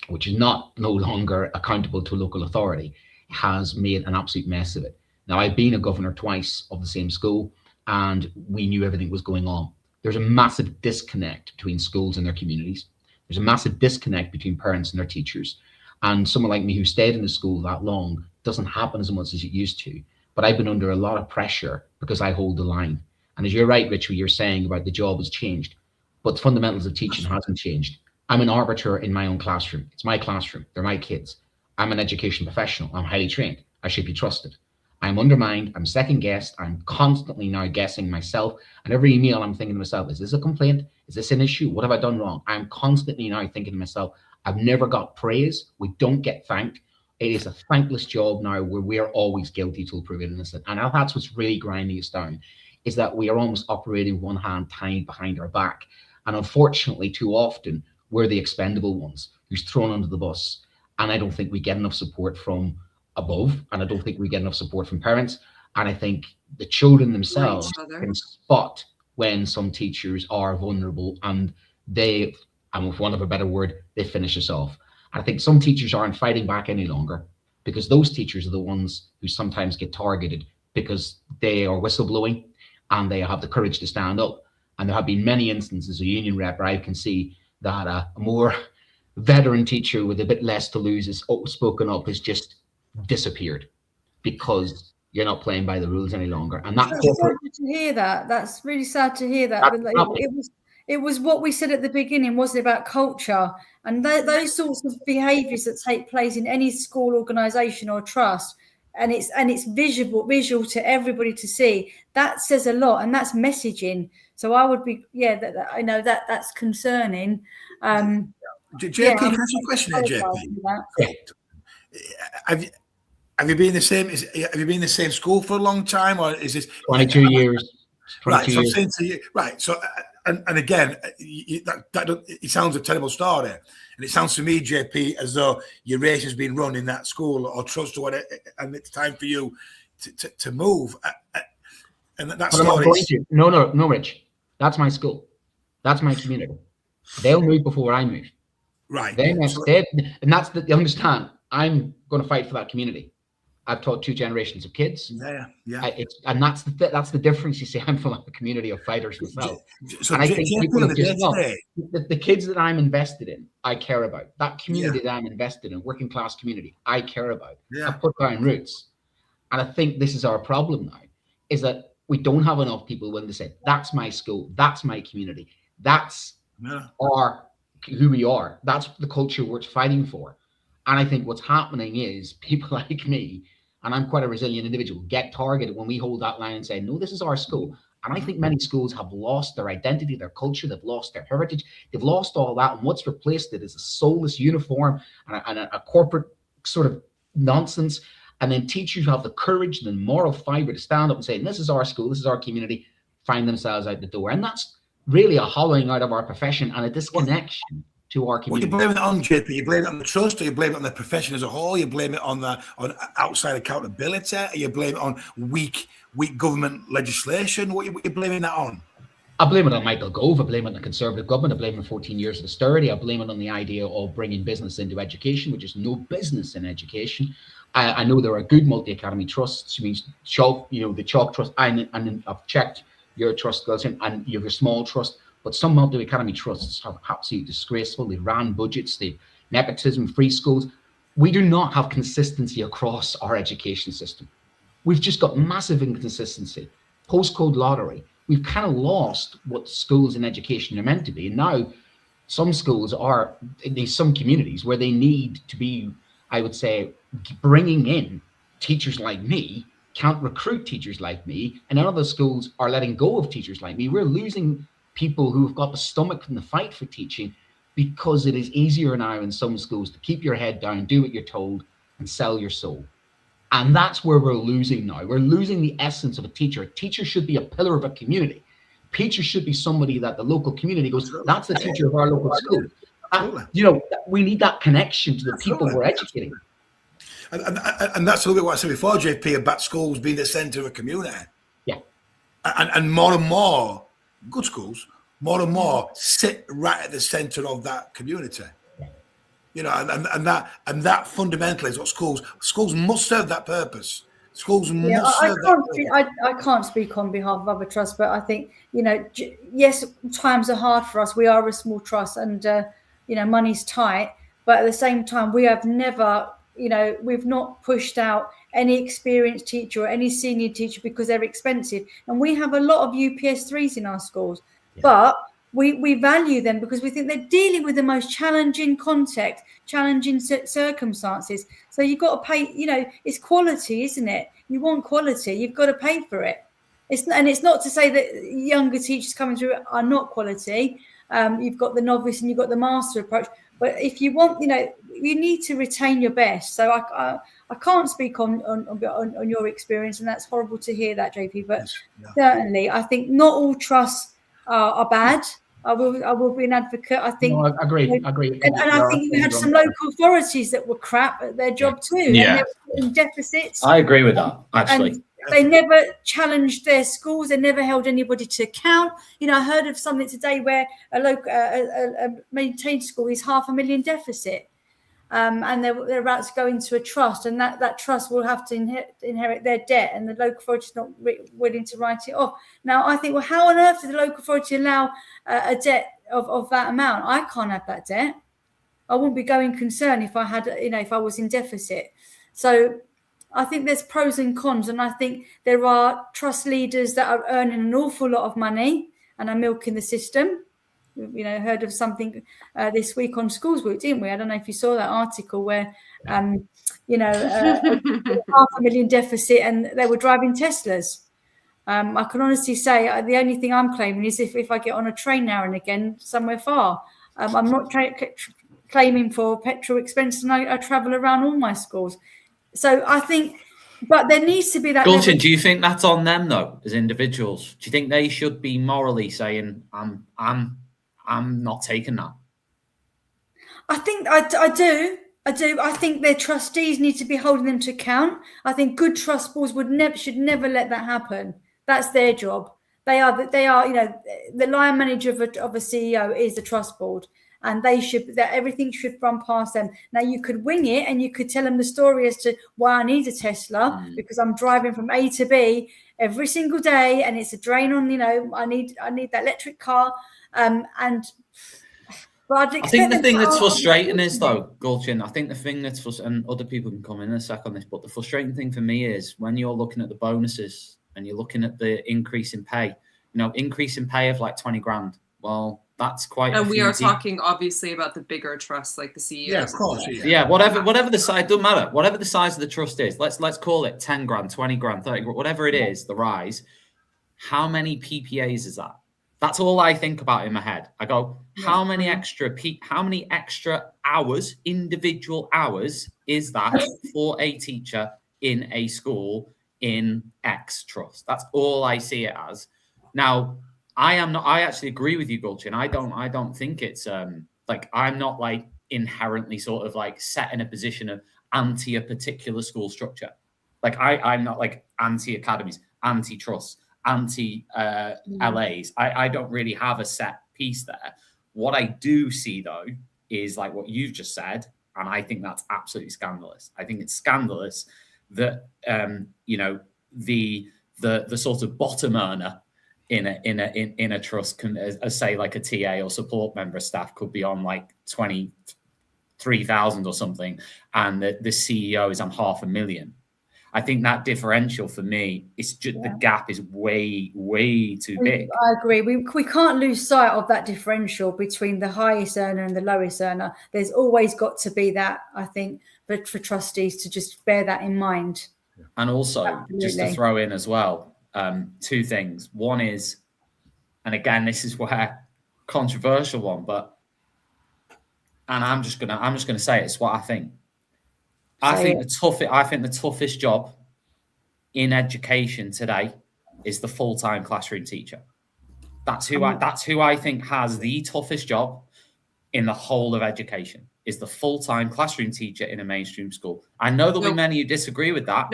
Speaker 10: which is no longer accountable to a local authority, has made an absolute mess of it. Now, I've been a governor twice of the same school, and we knew everything was going on. There's a massive disconnect between schools and their communities. There's a massive disconnect between parents and their teachers. And someone like me who stayed in the school that long doesn't happen as much as it used to. But I've been under a lot of pressure because I hold the line. And as you're right, Rich, what you're saying about the job has changed, but the fundamentals of teaching hasn't changed. I'm an arbiter in my own classroom. It's my classroom. They're my kids. I'm an education professional. I'm highly trained. I should be trusted. I'm undermined. I'm second guessed. I'm constantly now guessing myself. And every email I'm thinking to myself, is this a complaint? Is this an issue? What have I done wrong? I'm constantly now thinking to myself, I've never got praise. We don't get thanked. It is a thankless job now where we are always guilty till proven innocent. And that's what's really grinding us down, is that we are almost operating one hand tied behind our back. And unfortunately, too often, we're the expendable ones who's thrown under the bus. And I don't think we get enough support from above, and I don't think we get enough support from parents. And I think the children themselves can spot when some teachers are vulnerable, and they, and with want of a better word, they finish us off. And I think some teachers aren't fighting back any longer, because those teachers are the ones who sometimes get targeted because they are whistleblowing and they have the courage to stand up. And there have been many instances as a union rep where I can see that a more veteran teacher with a bit less to lose has spoken up, has just disappeared because you're not playing by the rules any longer. And that's
Speaker 6: sad to hear that. That's really sad to hear that. It was what we said at the beginning, wasn't it, about culture and those sorts of behaviours that take place in any school, organisation or trust, and it's visual to everybody to see. That says a lot, and that's messaging. So I would be, I know that's concerning.
Speaker 8: JP, can I ask you a question there, JP? Have you been in the same school for a long time, or is this
Speaker 10: 22 years? 22
Speaker 8: right. So
Speaker 10: years.
Speaker 8: I'm saying to you, right. So and again, it sounds a terrible story, and it sounds to me, JP, as though your race has been run in that school or trust or whatever, and it's time for you to move. And that's
Speaker 10: no, Rich. That's my school. That's my community. They'll move before I move.
Speaker 8: Right.
Speaker 10: And that's the understand. I'm going to fight for that community. I've taught 2 generations of kids.
Speaker 8: Yeah.
Speaker 10: And that's the difference. You see, I'm from a community of fighters myself.
Speaker 8: So
Speaker 10: and I think people have just the kids that I'm invested in, I care about. That community that I'm invested in, working class community, I care about. I put down roots. And I think this is our problem now, is that we don't have enough people willing to say, that's my school, that's my community, that's who we are. That's the culture we're fighting for. And I think what's happening is people like me, and I'm quite a resilient individual, get targeted when we hold that line and say, no, this is our school. And I think many schools have lost their identity, their culture, they've lost their heritage, they've lost all that. And what's replaced it is a soulless uniform and a corporate sort of nonsense. And then teachers who have the courage and the moral fiber to stand up and say, this is our school, this is our community, find themselves out the door. And that's really a hollowing out of our profession and a disconnection to our
Speaker 8: What
Speaker 10: community.
Speaker 8: you blame it on, JP? You blame it on the trust, or you blame it on the profession as a whole? You blame it on outside accountability, or you blame it on weak government legislation? What you blaming that on?
Speaker 10: I blame it on Michael Gove. I blame it on the Conservative government. I blame it on 14 years of austerity. I blame it on the idea of bringing business into education, which is no business in education. I know there are good multi-academy trusts. We Chalk, the Chalk Trust, and I've checked your trust, Gilson, and you have a small trust, but some multi-academy trusts are absolutely disgraceful. They ran budgets, they nepotism, free schools. We do not have consistency across our education system. We've just got massive inconsistency. Postcode lottery. We've kind of lost what schools and education are meant to be. And now some schools are, there's some communities where they need to be, I would say, bringing in teachers like me, can't recruit teachers like me, and other schools are letting go of teachers like me. We're losing people who've got the stomach and the fight for teaching because it is easier now in some schools to keep your head down, do what you're told, and sell your soul. And that's where we're losing now. We're losing the essence of a teacher. A teacher should be a pillar of a community. A teacher should be somebody that the local community goes, that's the teacher of our local school. We need that connection to the people we're educating.
Speaker 8: And that's a little bit what I said before, JP, about schools being the centre of a community.
Speaker 10: Yeah.
Speaker 8: And more good schools, more and more sit right at the centre of that community. And that fundamentally is what schools must serve that purpose. Schools must serve that purpose.
Speaker 6: I can't speak on behalf of other trusts, but I think, yes, times are hard for us. We are a small trust and, money's tight. But at the same time, we have never, we've not pushed out any experienced teacher or any senior teacher because they're expensive. And we have a lot of UPS 3s in our schools. Yeah. But we value them because we think they're dealing with the most challenging context, challenging circumstances. So you've got to pay, it's quality, isn't it? You want quality, you've got to pay for it. It's not to say that younger teachers coming through are not quality. You've got the novice and you've got the master approach. But if you want, you need to retain your best. So I can't speak on your experience, and that's horrible to hear that, JP. But certainly, I think not all trusts are bad. I will be an advocate. I think.
Speaker 10: No, I agree.
Speaker 6: And I think we had some local authorities that were crap at their job too.
Speaker 9: Yeah.
Speaker 6: And they were in deficits.
Speaker 9: I agree with that, actually.
Speaker 6: And they never challenged their schools. They never held anybody to account. I heard of something today where a local a maintained school is $500,000 deficit. And they're about to go into a trust, and that trust will have to inherit their debt, and the local authority is not willing to write it off. Now, I think, well, how on earth did the local authority allow a debt of that amount? I can't have that debt. I wouldn't be going concern if I had, if I was in deficit. So I think there's pros and cons, and I think there are trust leaders that are earning an awful lot of money and are milking the system. Heard of something this week on Schools Week, didn't we? I don't know if you saw that article where, $500,000 deficit and they were driving Teslas. I can honestly say the only thing I'm claiming is if I get on a train now and again somewhere far. I'm not claiming for petrol expenses, and I travel around all my schools. So I think, but there needs to be that.
Speaker 9: Gulchin, do you think that's on them though, as individuals? Do you think they should be morally saying, I'm not taking that?
Speaker 6: I think I do. I think their trustees need to be holding them to account. I think good trust boards should never let that happen. That's their job. They are, the line manager of a CEO is the trust board, and everything should run past them. Now you could wing it and you could tell them the story as to why I need a Tesla because I'm driving from A to B every single day, and it's a drain on. I need that electric car. But I think
Speaker 9: the thing that's frustrating is, though, Gulchin, I think the thing that's and other people can come in a sec on this, but the frustrating thing for me is when you're looking at the bonuses and you're looking at the increase in pay, increase in pay of like 20 grand. Well, that's quite.
Speaker 7: And we are talking obviously about the bigger trusts, like the CEOs.
Speaker 8: Yeah, of course.
Speaker 9: Yeah, whatever the size, doesn't matter. Whatever the size of the trust is, let's call it 10 grand, 20 grand, 30 grand, whatever it is, the rise. How many PPAs is that? That's all I think about in my head. I go, how many extra hours, individual hours, is that for a teacher in a school in X trust? That's all I see it as. Now, I actually agree with you, Gulchin. I don't think it's Like, I'm not like inherently sort of like set in a position of anti a particular school structure. Like, I'm not like anti academies, anti trusts, anti LAs. I don't really have a set piece there. What I do see though is like what you've just said, and I think that's absolutely scandalous. I think it's scandalous that the sort of bottom earner in a trust can, as say like a TA or support member of staff, could be on like 23,000 or something, and the CEO is on 500,000. I think that differential for me is just the gap is way too big.
Speaker 6: I agree. We can't lose sight of that differential between the highest earner and the lowest earner. There's always got to be that, I think, but for trustees to just bear that in mind.
Speaker 9: And also, just to throw in as well, two things. One is, and again, this is where controversial one, and I'm just gonna say it's what I think. I think the toughest job in education today is the full-time classroom teacher. That's who I think has the toughest job in the whole of education, is the full-time classroom teacher in a mainstream school. I know there'll be many who disagree with that.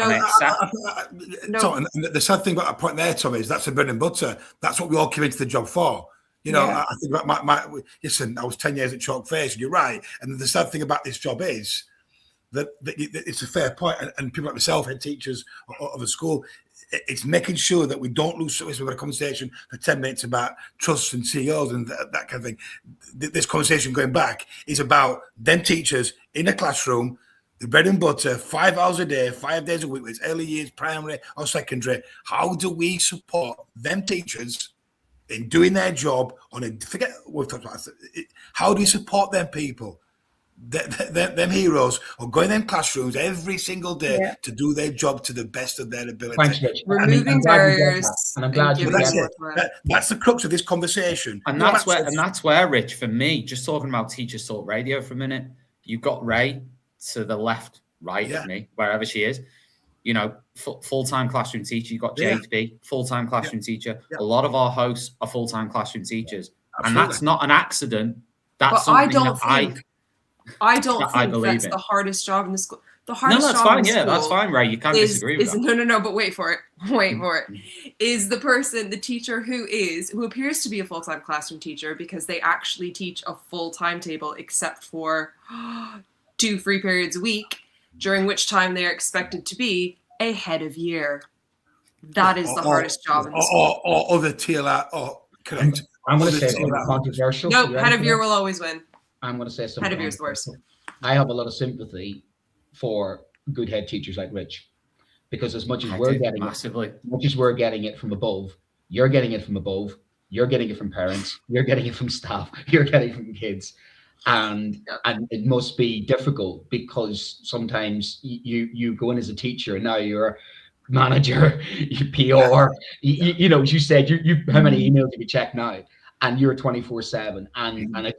Speaker 8: Tom, and the sad thing about that point there, Tom, is that's the bread and butter. That's what we all came into the job for. You know, I think about listen, I was 10 years at Chalk Face, and you're right. And the sad thing about this job is that it's a fair point, and people like myself, head teachers of a school, it's making sure that we don't lose. We've got a conversation for 10 minutes about trusts and CEOs and that kind of thing. This conversation going back is about them teachers in a classroom, the bread and butter, 5 hours a day, 5 days a week, whether it's early years, primary or secondary. How do we support them teachers in doing their job forget what we've talked about? How do we support them people? Them heroes are going in classrooms every single day to do their job to the best of their ability.
Speaker 10: Thanks, Rich.
Speaker 7: Removing barriers.
Speaker 10: And I'm glad you
Speaker 8: that's the crux of this conversation.
Speaker 9: And that's where, Rich, for me, just talking about Teachers Talk Radio for a minute, you've got Ray to the right of me, wherever she is. You know, full-time classroom teacher. You've got JB, full-time classroom teacher. A lot of our hosts are full-time classroom teachers. Absolutely. And that's not an accident. That's something
Speaker 7: I don't think that's the hardest job in the school. The hardest
Speaker 9: that's
Speaker 7: job
Speaker 9: fine.
Speaker 7: in school
Speaker 9: That's fine, Ray. You can't disagree with that.
Speaker 7: No, but wait for it. Is the teacher who appears to be a full-time classroom teacher because they actually teach a full timetable except for 2 free periods a week, during which time they are expected to be a head of year. That is the hardest job in the school.
Speaker 8: Or other TLR. Correct.
Speaker 10: I'm going to say something controversial.
Speaker 7: Nope, head of year will always win.
Speaker 10: I'm going to say something.
Speaker 7: Head of year's worse.
Speaker 10: I have a lot of sympathy for good head teachers like Rich, because as much as we're getting it from above, you're getting it from above, you're getting it from parents, you're getting it from staff, you're getting it from kids, and it must be difficult because sometimes you go in as a teacher and now you're manager, you PR, you know, as you said, you how many emails have you checked now? And you're 24/7, and I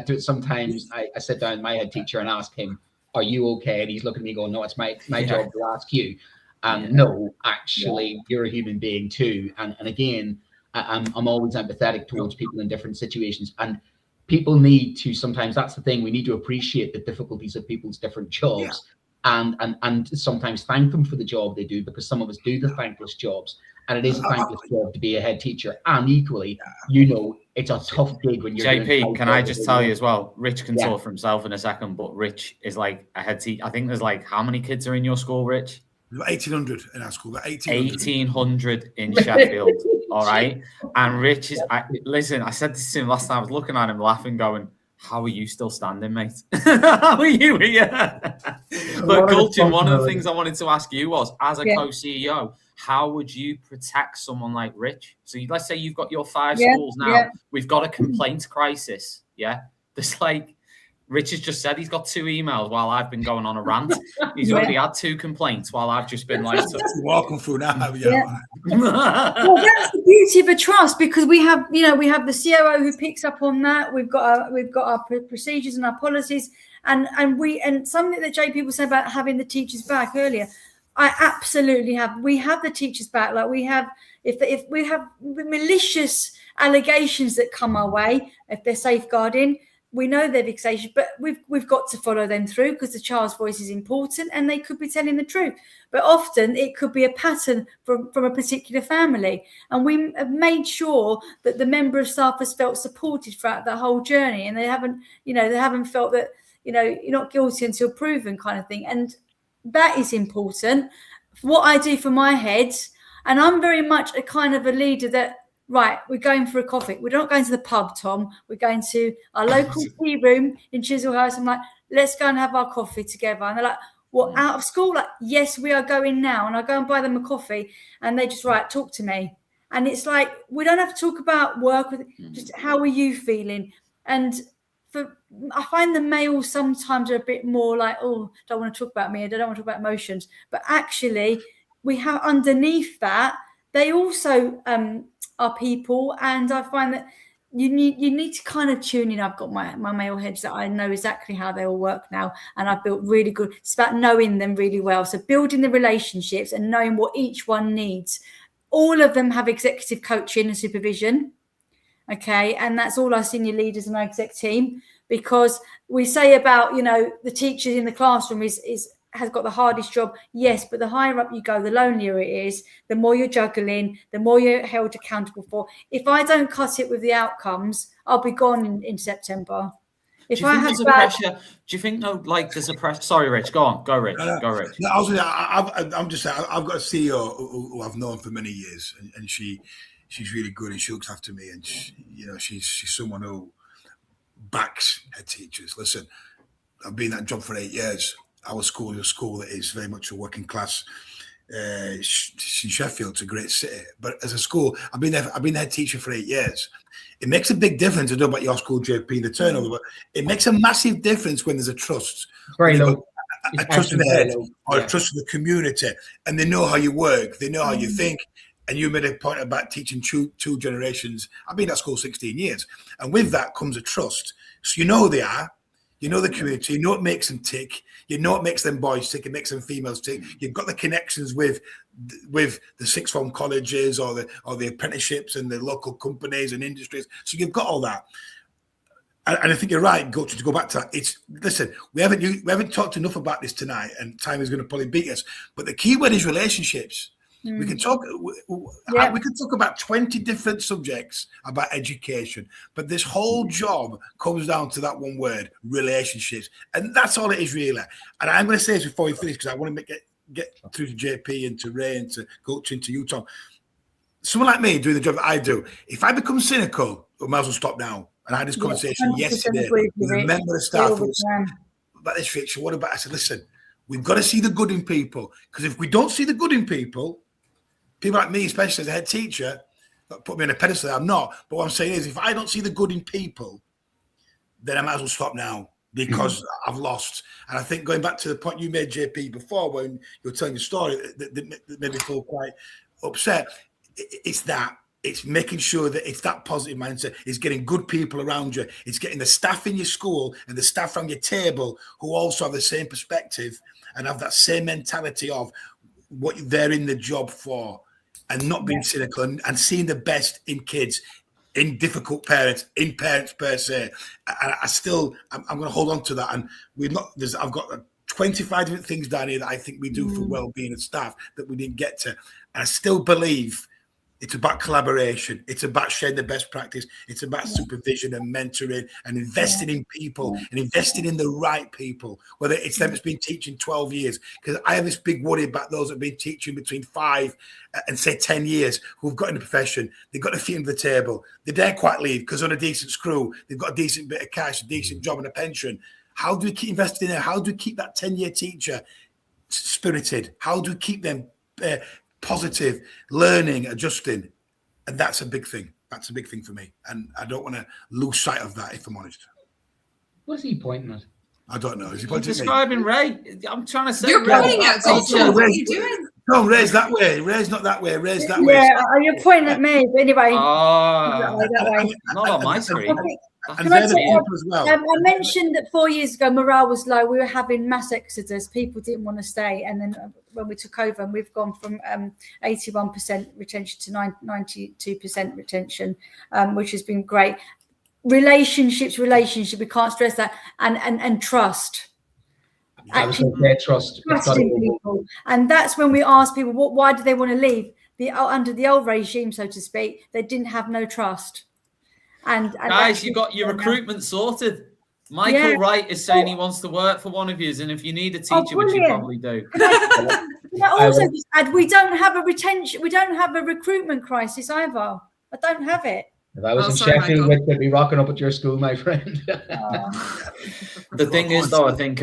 Speaker 10: do sometimes. I sit down with my head teacher and ask him, "Are you okay?" And he's looking at me going, "No, it's my job to ask you." And no, actually, you're a human being too. And again, I'm always empathetic towards people in different situations, and people need to sometimes. That's the thing. We need to appreciate the difficulties of people's different jobs, and sometimes thank them for the job they do, because some of us do the thankless jobs. And it is a thankless job to be a head teacher. And equally, you know, it's a tough gig when you're
Speaker 9: JP, can I just tell you as well, Rich can talk for himself in a second, but Rich is like a head teacher. I think there's like, how many kids are in your school, Rich?
Speaker 8: About 1,800 in our school. About
Speaker 9: 1,800 in Sheffield. All right. And Rich is, listen, I said this to him last time. I was looking at him laughing, going, how are you still standing, mate? How are you here? But Gulchin, one of the things I wanted to ask you was, as a co-CEO, how would you protect someone like Rich? So let's say you've got your 5 schools now. We've got a complaint crisis. Yeah. There's like, Rich has just said he's got 2 emails while I've been going on a rant. He's already had 2 complaints while I've just been like...
Speaker 8: Walking through now.
Speaker 6: Well, that's the beauty of a trust, because we have the COO who picks up on that. We've got our procedures and our policies, and something that JP was saying about having the teachers back earlier. I absolutely have. We have the teachers back. Like we have, if we have malicious allegations that come our way, if they're safeguarding, we know they're vexatious, but we've got to follow them through because the child's voice is important and they could be telling the truth. But often it could be a pattern from a particular family. And we have made sure that the member of staff has felt supported throughout the whole journey, and they haven't felt that, you're not guilty until proven kind of thing. And that is important. What I do for my heads, and I'm very much a kind of a leader that, right, we're going for a coffee. We're not going to the pub, Tom. We're going to our local tea room in Chislehurst. I'm like, let's go and have our coffee together. And they're like, what, out of school? Like, yes, we are going now. And I go and buy them a coffee, and they just, right, talk to me. And it's like, we don't have to talk about work, just how are you feeling? And I find the males sometimes are a bit more like, oh, don't want to talk about me. I don't want to talk about emotions. But actually, we have underneath that, they also are people, and I find that you need to kind of tune in. I've got my male heads that I know exactly how they all work now, and I've built really good. It's about knowing them really well. So building the relationships and knowing what each one needs. All of them have executive coaching and supervision. Okay, and that's all our senior leaders and our exec team, because we say about, the teachers in the classroom has got the hardest job. Yes, but the higher up you go, the lonelier it is, the more you're juggling, the more you're held accountable for. If I don't cut it with the outcomes, I'll be gone in September.
Speaker 9: Do you think there's a pressure? Do you think there's a pressure? Sorry, Rich. Go on. Go, Rich. Go, Rich.
Speaker 8: No, I'm just saying, I've got a CEO who I've known for many years, and she's really good, and she looks after me, and she's someone who backs her teachers. Listen, I've been in that job for 8 years. Our school is a school that is very much a working class. It's in Sheffield, it's a great city. But as a school, I've been head teacher for 8 years. It makes a big difference. I don't know about your school, JP, and the turnover, but it makes a massive difference when there's a trust.
Speaker 10: Very low.
Speaker 8: A trust in the head, or a trust in the community, and they know how you work, they know how you think. And you made a point about teaching two generations. I've been at school 16 years, and with that comes a trust. So you know who they are. You know the community, you know what makes them tick, you know what makes them boys tick, it makes them females tick. You've got the connections with the sixth form colleges or the apprenticeships and the local companies and industries. So you've got all that. And I think you're right, Gulch, to go back to that. Listen, we haven't talked enough about this tonight, and time is going to probably beat us. But the key word is relationships. We can talk. We could talk about 20 different subjects about education, but this whole job comes down to that one word: relationships, and that's all it is really. And I'm going to say this before we finish, because I want to get through to JP and to Ray and to Coach and to you, Tom. Someone like me doing the job that I do, if I become cynical, I might as well stop now. And I had this conversation yesterday with a member of staff who was about this, Rich. What about? I said, listen, we've got to see the good in people, because if we don't see the good in people like me, especially as a head teacher, put me on a pedestal. I'm not. But what I'm saying is, if I don't see the good in people, then I might as well stop now, because I've lost. And I think going back to the point you made, JP, before when you were telling your story that made me feel quite upset, it's that. It's making sure that it's that positive mindset. It's getting good people around you. It's getting the staff in your school and the staff around your table who also have the same perspective and have that same mentality of what they're in the job for, and not being cynical and seeing the best in kids, in difficult parents, in parents per se. And I'm going to hold on to that. And I've got 25 different things down here that I think we do for well-being of staff that we didn't get to. And I still believe it's about collaboration. It's about sharing the best practice. It's about supervision and mentoring and investing in people and investing in the right people, whether it's them that's been teaching 12 years. Because I have this big worry about those that have been teaching between 5 and say 10 years who've got in the profession. They've got a feet under the table. They dare quite leave because on a decent screw, they've got a decent bit of cash, a decent job and a pension. How do we keep investing in there? How do we keep that 10-year teacher spirited? How do we keep them positive, learning, adjusting? And that's a big thing. That's a big thing for me. And I don't want to lose sight of that, if I'm honest.
Speaker 10: What's he pointing at?
Speaker 8: I don't know. Is he pointing
Speaker 9: describing at Ray? I'm trying to say.
Speaker 7: You're pointing at culture. What are you doing?
Speaker 8: No, Ray's that way. Ray's not that way. Ray's that way.
Speaker 6: Yeah, you're pointing at me. But anyway.
Speaker 9: That way. Not on my screen.
Speaker 8: And they're the people as well.
Speaker 6: I mentioned that 4 years ago, morale was low. We were having mass exodus. People didn't want to stay. And then when we took over, and we've gone from 81% retention to 92% retention, which has been great. relationships. We can't stress that, and trust. Actually, trusting people, and that's when we ask people, why do they want to leave? Under the old regime, so to speak, they didn't have no trust. And
Speaker 9: guys, you got your recruitment sorted. Michael Wright is saying he wants to work for one of you, and if you need a teacher, which you probably do.
Speaker 6: Can I also just add, we don't have a recruitment crisis either. I don't have it.
Speaker 10: If I was in Sheffield, we'd be rocking up at your school, my friend.
Speaker 9: The thing is, though, I think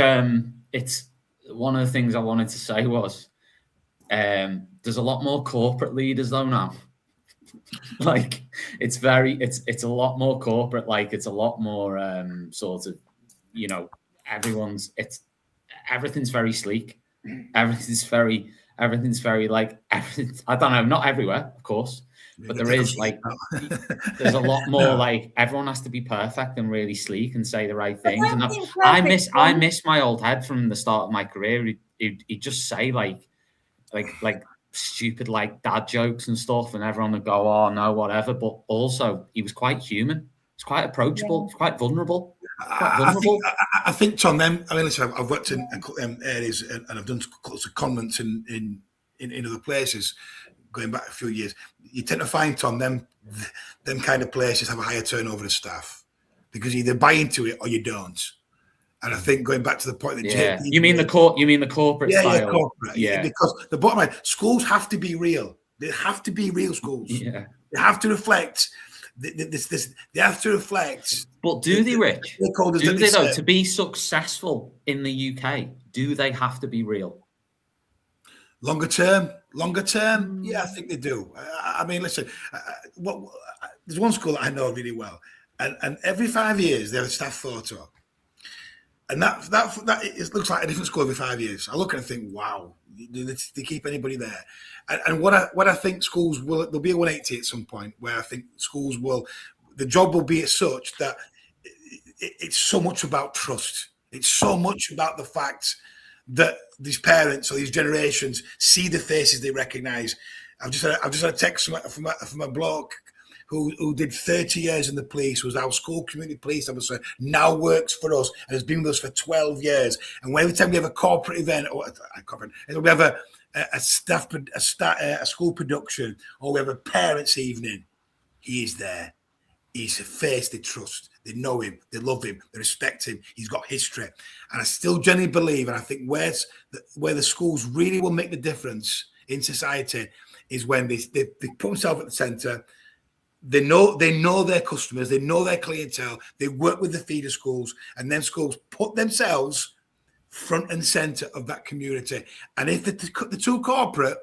Speaker 9: it's one of the things I wanted to say was there's a lot more corporate leaders though now. Like it's a lot more corporate. Like it's a lot more sort of, you know, everything's very sleek. Everything's very like everything. I don't know, not everywhere, of course. But there is like, there's a lot more like everyone has to be perfect and really sleek and say the right things. And I miss my old head from the start of my career. He'd just say like stupid like dad jokes and stuff, and everyone would go, "Oh no, whatever." But also, he was quite human. He's quite approachable. He's quite vulnerable.
Speaker 8: I think Tom. Then I mean, listen, I've worked in areas and I've done lots of comments in other places. Going back a few years, you tend to find, Tom, them kind of places have a higher turnover of staff because you either buy into it or you don't. And I think going back to the point that JP,
Speaker 9: you mean the corporate style?
Speaker 8: Yeah, corporate. Yeah, because the bottom line, schools have to be real. They have to be real schools.
Speaker 9: Yeah,
Speaker 8: they have to reflect. They have to reflect.
Speaker 9: But do they, Rich? Do they though? To be successful in the UK, do they have to be real?
Speaker 8: Longer term, yeah, I think they do. I mean, listen, there's one school that I know really well, and every 5 years they have a staff photo, and that it looks like a different school every 5 years. I look and think, wow, do they keep anybody there? And what I think schools will, there'll be a 180 at some point where I think schools will, the job will be as such that it's so much about trust. It's so much about the fact that these parents or these generations see the faces they recognise. I've just had a text from a bloke who did 30 years in the police, was our school community police officer, now works for us and has been with us for 12 years. And every time we have a corporate event, or we have a school production, or we have a parents' evening, he is there. He's a face they trust. They know him. They love him. They respect him. He's got history. And I still genuinely believe, and I think where the schools really will make the difference in society is when they put themselves at the centre. They know their customers. They know their clientele. They work with the feeder schools, and then schools put themselves front and centre of that community. And if the too corporate,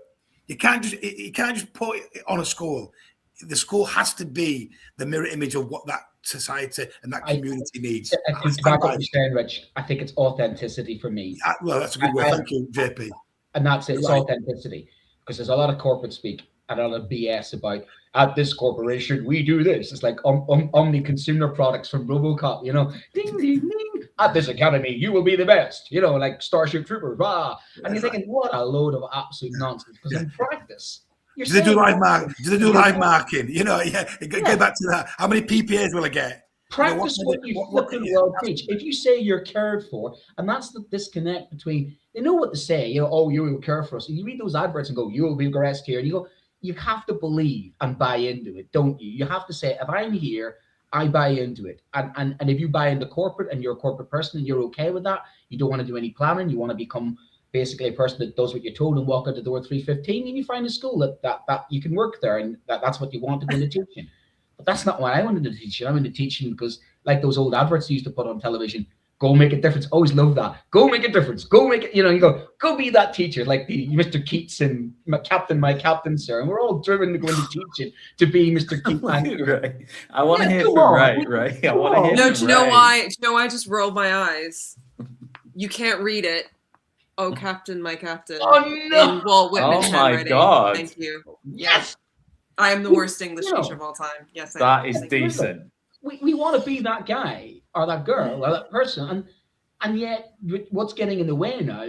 Speaker 8: you can't just put it on a school. The school has to be the mirror image of what that society and that community needs.
Speaker 10: I think back what you're saying, Rich, I think it's authenticity for me.
Speaker 8: Well, that's a good word. Thank you, JP.
Speaker 10: And that's it. It's authenticity. Because there's a lot of corporate speak and a lot of BS about, at this corporation, we do this. It's like Omni consumer products from RoboCop, you know, ding, ding, ding. At this academy, you will be the best, you know, like Starship Troopers, rah. And you're thinking, what a load of absolute nonsense. Because in practice,
Speaker 8: do they do live marking? You know, get back to that. How many PPAs will I get?
Speaker 10: Practice what you flipping well preach. If you say you're cared for, and that's the disconnect between, they know what to say, you know, oh, you will care for us. And you read those adverts and go, you will be rest here. And you go, you have to believe and buy into it, don't you? You have to say, if I'm here, I buy into it. And if you buy into corporate and you're a corporate person and you're okay with that, you don't want to do any planning, you want to become basically a person that does what you're told and walk out the door at 3:15, and you find a school that you can work there, and that's what you want to go into teaching. But that's not why I wanted to teach. I went into teaching because, like those old adverts you used to put on television, go make a difference. Always love that. Go make a difference. Go make it. You know, you go be that teacher, like the Mr. Keats and my captain, sir. And we're all driven to go into teaching to be Mr. Keats.
Speaker 9: Right. I want to hear from right. I want to hear.
Speaker 7: No, do you know why? Do you know why I just rolled my eyes? You can't read it. Oh, Captain, my captain.
Speaker 10: Oh no!
Speaker 7: In Walt Whitman's handwriting.
Speaker 9: God!
Speaker 7: Thank you. Yes, I am the worst English teacher of all time. Yes,
Speaker 9: that is decent.
Speaker 10: We want to be that guy or that girl or that person, and yet what's getting in the way now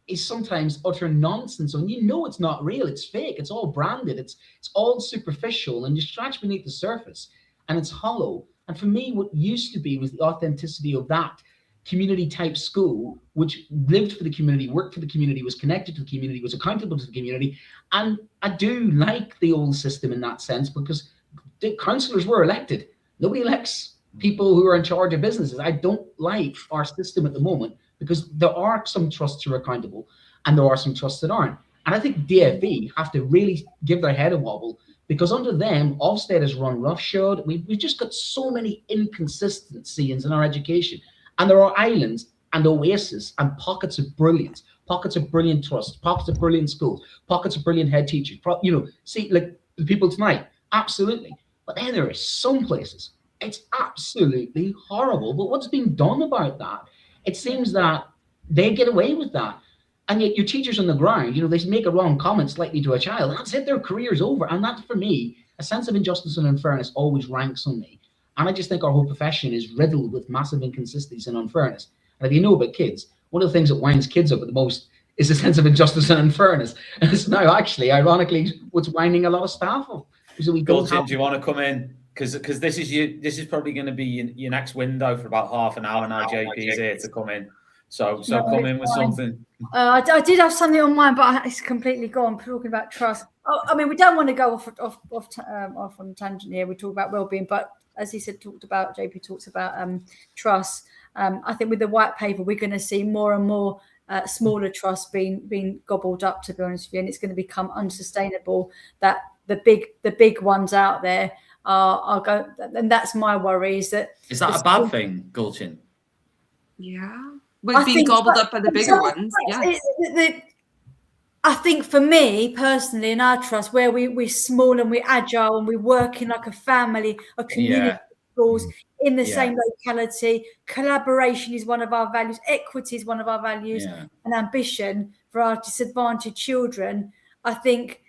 Speaker 10: is sometimes utter nonsense. And you know it's not real. It's fake. It's all branded. It's all superficial, and you scratch beneath the surface, and it's hollow. And for me, what used to be was the authenticity of that community type school, which lived for the community, worked for the community, was connected to the community, was accountable to the community. And I do like the old system in that sense, because the councillors were elected. Nobody elects people who are in charge of businesses. I don't like our system at the moment, because there are some trusts who are accountable and there are some trusts that aren't. And I think DFE have to really give their head a wobble, because under them, Ofsted has run roughshod. We've just got so many inconsistencies in our education. And there are islands and oases and pockets of brilliance, pockets of brilliant trust, pockets of brilliant schools, pockets of brilliant head teachers. You know, see, like the people tonight, absolutely. But then there are some places, it's absolutely horrible. But what's being done about that? It seems that they get away with that. And yet your teachers on the ground, you know, they make a wrong comment slightly to a child, and that's it, their career's over. And that, for me, a sense of injustice and unfairness always ranks on me. And I just think our whole profession is riddled with massive inconsistencies and unfairness. And if you know about kids, one of the things that winds kids up at the most is a sense of injustice and unfairness. And it's now actually, ironically, what's winding a lot of staff up. So we don't
Speaker 9: Gulchin, do you want to come in? Because this is probably going to be your next window for about half an hour now. JP is here to come in. So come in with something.
Speaker 6: I did have something on mine, but it's completely gone. Talking about trust. I mean, we don't want to go off on a tangent here. We talk about well-being, but as he said, JP talks about trust. I think with the white paper, we're going to see more and more smaller trusts being gobbled up, to be honest with you, and it's going to become unsustainable. That the big ones out there are going, and that's my worry. Is that
Speaker 9: a bad thing, Gulchin?
Speaker 7: Yeah. Like being gobbled up by the bigger ones. Yeah.
Speaker 6: I think for me personally, in our trust, where we're small and we're agile and we work in like a family, a community, schools in the same locality, collaboration is one of our values, equity is one of our values, and ambition for our disadvantaged children. I think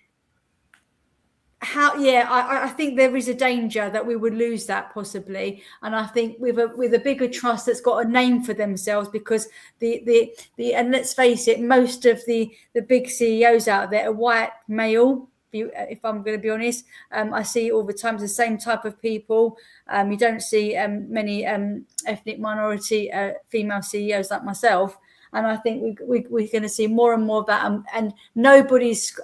Speaker 6: I think there is a danger that we would lose that possibly, and I think with a bigger trust that's got a name for themselves, because the and let's face it, most of the big CEOs out there are white male. If I'm going to be honest, I see all the time the same type of people. You don't see many ethnic minority female CEOs like myself. And I think we're going to see more and more of that. And nobody's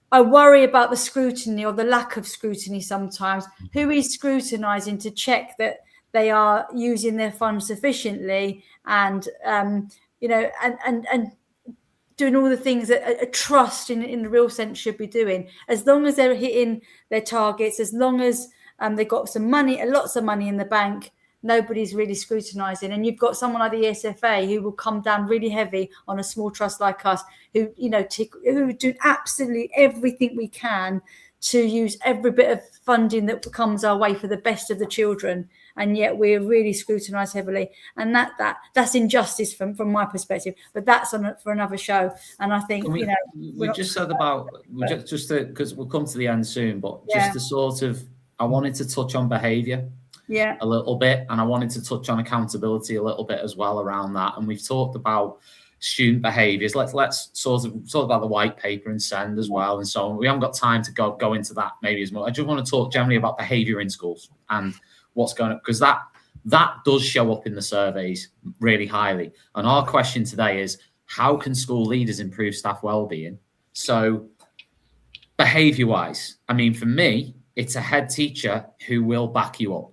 Speaker 6: I worry about the scrutiny or the lack of scrutiny sometimes. Who is scrutinising to check that they are using their funds sufficiently, and you know, and doing all the things that a trust in the real sense should be doing. As long as they're hitting their targets, as long as they've got some money, lots of money in the bank, nobody's really scrutinising. And you've got someone like the ESFA who will come down really heavy on a small trust like us, who, you know, who do absolutely everything we can to use every bit of funding that comes our way for the best of the children. And yet we're really scrutinised heavily. And that's injustice from my perspective. But that's for another show. And I think,
Speaker 9: we just said about, because we'll come to the end soon, but just to sort of, I wanted to touch on behaviour. A little bit, and I wanted to touch on accountability a little bit as well around that. And we've talked about student behaviours. Let's sort of talk about the white paper and SEND as well, and so on. We haven't got time to go into that maybe as much. I just want to talk generally about behaviour in schools and what's going on, because that does show up in the surveys really highly. And our question today is, how can school leaders improve staff wellbeing? So behaviour-wise, I mean, for me, it's a head teacher who will back you up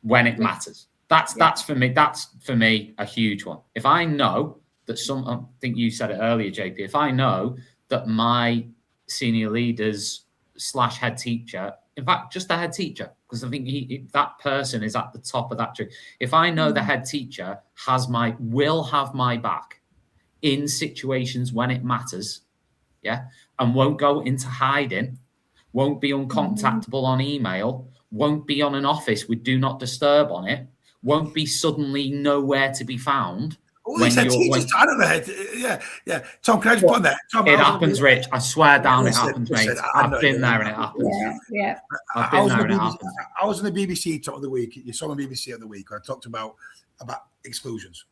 Speaker 9: when it matters. That's for me a huge one. If I know that I think you said it earlier, JP, if I know that my senior leaders / head teacher, in fact, just the head teacher, because I think that person is at the top of that tree. If I know the head teacher will have my back in situations when it matters, and won't go into hiding, won't be uncontactable on email, won't be on an office with do not disturb on it, won't be suddenly nowhere to be found.
Speaker 8: I don't know. Yeah. Tom, can I just put on that? Tom,
Speaker 9: it happens, Rich. I swear down, it happens, mate. I've been there and it happens.
Speaker 6: Yeah.
Speaker 9: I've been there and it happens.
Speaker 8: I was on the BBC talk of the week. You saw on BBC of the week. I talked about exclusions.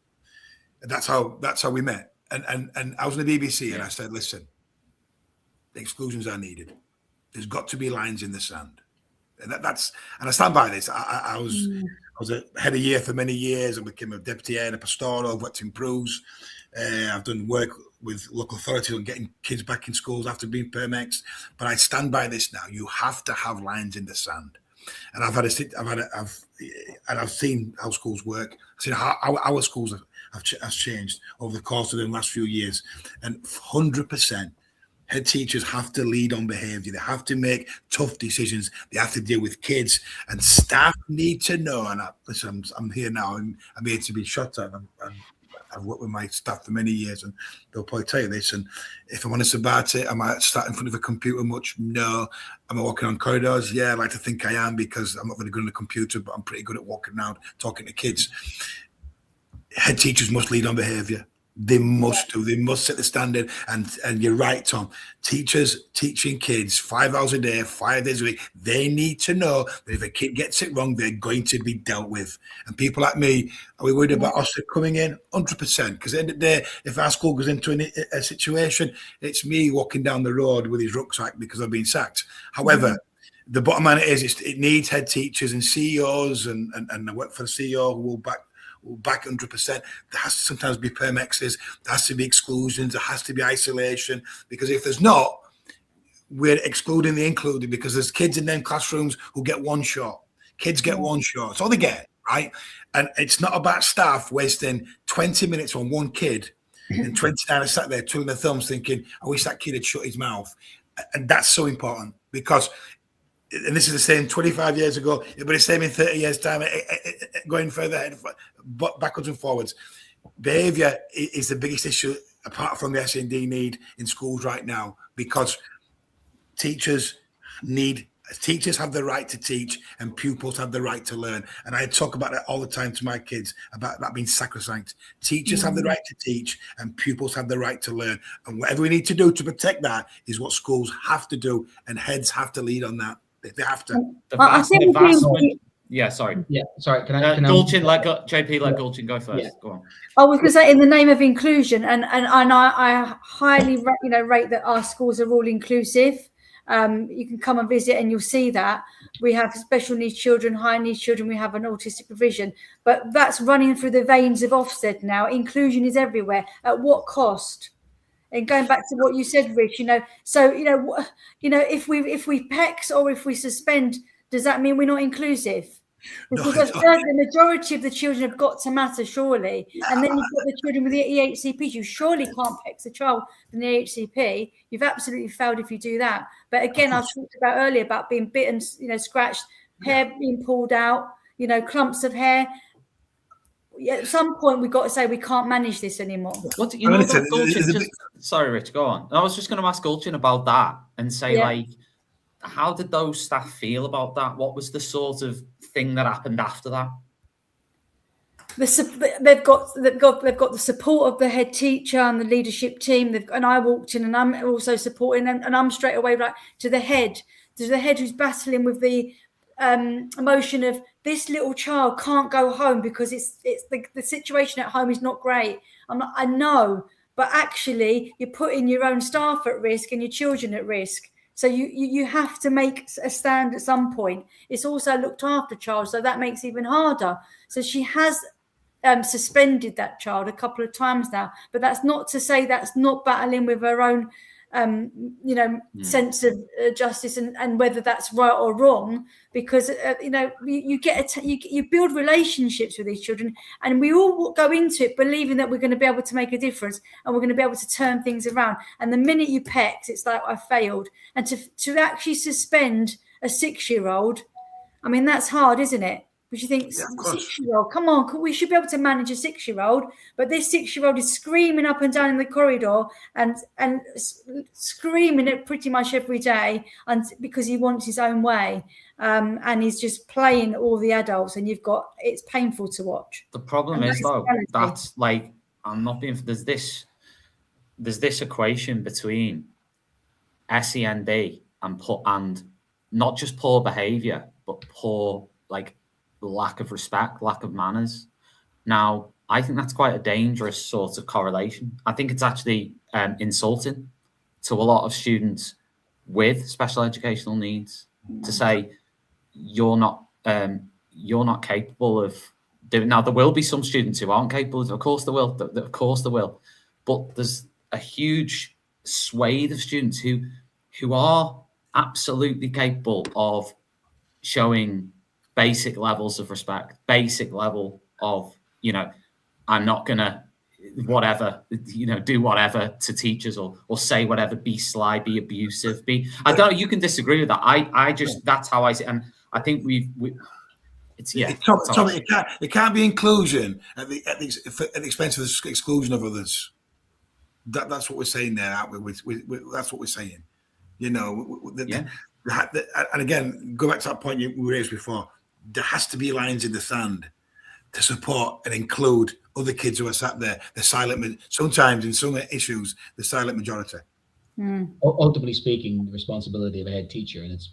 Speaker 8: And that's how we met. And I was on the BBC and I said, listen, the exclusions are needed. There's got to be lines in the sand. And I stand by this. I was a head of year for many years. I became a deputy head, a pastoral, I've worked in Bruce. I've done work with local authorities on getting kids back in schools after being Permex. But I stand by this now. You have to have lines in the sand. And I've seen how schools work. I've seen how our schools have changed over the course of the last few years. And 100%, head teachers have to lead on behaviour. They have to make tough decisions. They have to deal with kids, and staff need to know. And listen, I'm here now, and I'm here to be shot at. I've worked with my staff for many years, and they'll probably tell you this. And if I'm honest about it, am I sat in front of a computer much? No. Am I walking on corridors? Yeah, I like to think I am, because I'm not very good on the computer, but I'm pretty good at walking around talking to kids. Head teachers must lead on behaviour. They must do. They must set the standard. And you're right, Tom. Teachers teaching kids 5 hours a day, 5 days a week, they need to know that if a kid gets it wrong, they're going to be dealt with. And people like me, are we worried about us coming in? 100%. Because at the end of the day, if our school goes into a situation, it's me walking down the road with his rucksack because I've been sacked. However, the bottom line is it needs head teachers and CEOs, and I work for the CEO who will back 100%. There has to sometimes be permexes, there has to be exclusions, there has to be isolation, because if there's not, we're excluding the included, because there's kids in them classrooms who get one shot. Kids get one shot. That's all they get, right? And it's not about staff wasting 20 minutes on one kid and 29 are sat there twiddling their thumbs thinking, I wish that kid had shut his mouth. And that's so important, because, and this is the same 25 years ago, but it's the same in 30 years' time, going further ahead, backwards and forwards. Behaviour is the biggest issue, apart from the SEND need in schools right now, because teachers have the right to teach and pupils have the right to learn. And I talk about that all the time to my kids, about that being sacrosanct. Teachers have the right to teach and pupils have the right to learn. And whatever we need to do to protect that is what schools have to do, and heads have to lead on that. They have to.
Speaker 9: Yeah, sorry.
Speaker 10: Yeah, sorry. Can I
Speaker 9: Gulchin, JP, let Gulchin go first. Yeah. Go on.
Speaker 6: I was going to say, in the name of inclusion, and I highly rate that our schools are all inclusive. You can come and visit and you'll see that we have special needs children, high needs children, we have an autistic provision, but that's running through the veins of Ofsted now. Inclusion is everywhere. At what cost? And going back to what you said, Rich, if we PEX or if we suspend, does that mean we're not inclusive? Because the majority of the children have got to matter, surely. And then you've got the children with the EHCPs. You surely can't PEX a child from the EHCP. You've absolutely failed if you do that. But again, I talked about earlier about being bitten, scratched, hair being pulled out, clumps of hair. At some point, we've got to say we can't manage this anymore.
Speaker 9: Sorry, Rich, go on. I was just going to ask Gulchin about that and say, how did those staff feel about that? What was the sort of thing that happened after that?
Speaker 6: They've got the support of the head teacher and the leadership team. And I walked in, and I'm also supporting them. And I'm straight away to the head who's battling with the emotion of this little child can't go home because it's the situation at home is not great. I know, but actually you're putting your own staff at risk and your children at risk. So you have to make a stand at some point. It's also looked after child, so that makes it even harder. So she has suspended that child a couple of times now, but that's not to say that's not battling with her own sense of justice and whether that's right or wrong, because you build relationships with these children, and we all go into it believing that we're going to be able to make a difference and we're going to be able to turn things around. And the minute you PEX, it's like I failed. And to actually suspend a 6-year-old, I mean, that's hard, isn't it? Because you think, 6-year-old, come on, we should be able to manage a 6-year-old. But this 6-year-old is screaming up and down in the corridor and screaming it pretty much every day, and because he wants his own way. And he's just playing all the adults, and it's painful to watch.
Speaker 9: The problem is, though, that's like, I'm not being, there's this equation between SEND and not just poor behavior, but poor, lack of respect, lack of manners. Now, I think that's quite a dangerous sort of correlation. I think it's actually insulting to a lot of students with special educational needs to say, you're not capable of doing. Now, there will be some students who aren't capable of course there will. Of course there will. But there's a huge swathe of students who are absolutely capable of showing basic levels of respect, basic level of, I'm not gonna do whatever to teachers or say whatever, be sly, be abusive, I don't know, you can disagree with that. I just, that's how I see it. And I think
Speaker 8: it can't be inclusion at the expense of the exclusion of others. That's what we're saying there, aren't we? That's what we're saying. And again, go back to that point you raised before. There has to be lines in the sand to support and include other kids who are sat there. The silent, sometimes in some issues, the silent majority.
Speaker 10: Ultimately speaking, the responsibility of a head teacher, and it's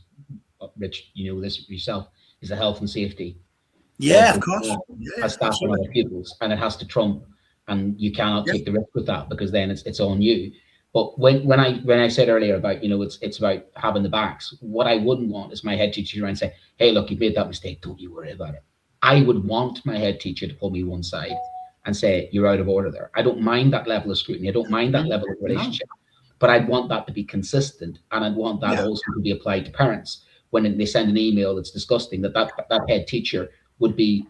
Speaker 10: Rich, this yourself, is the health and safety.
Speaker 8: Yeah, of course.
Speaker 10: As staff and other pupils, and it has to trump, and you cannot take the risk with that, because then it's on you. But when I said earlier about it's about having the backs, what I wouldn't want is my head teacher to around and say, hey, look, you've made that mistake, don't you worry about it. I would want my head teacher to pull me one side and say, you're out of order there. I don't mind that level of scrutiny. I don't mind that level of relationship, but I'd want that to be consistent, and I'd want that also to be applied to parents. When they send an email that's disgusting, that head teacher would be,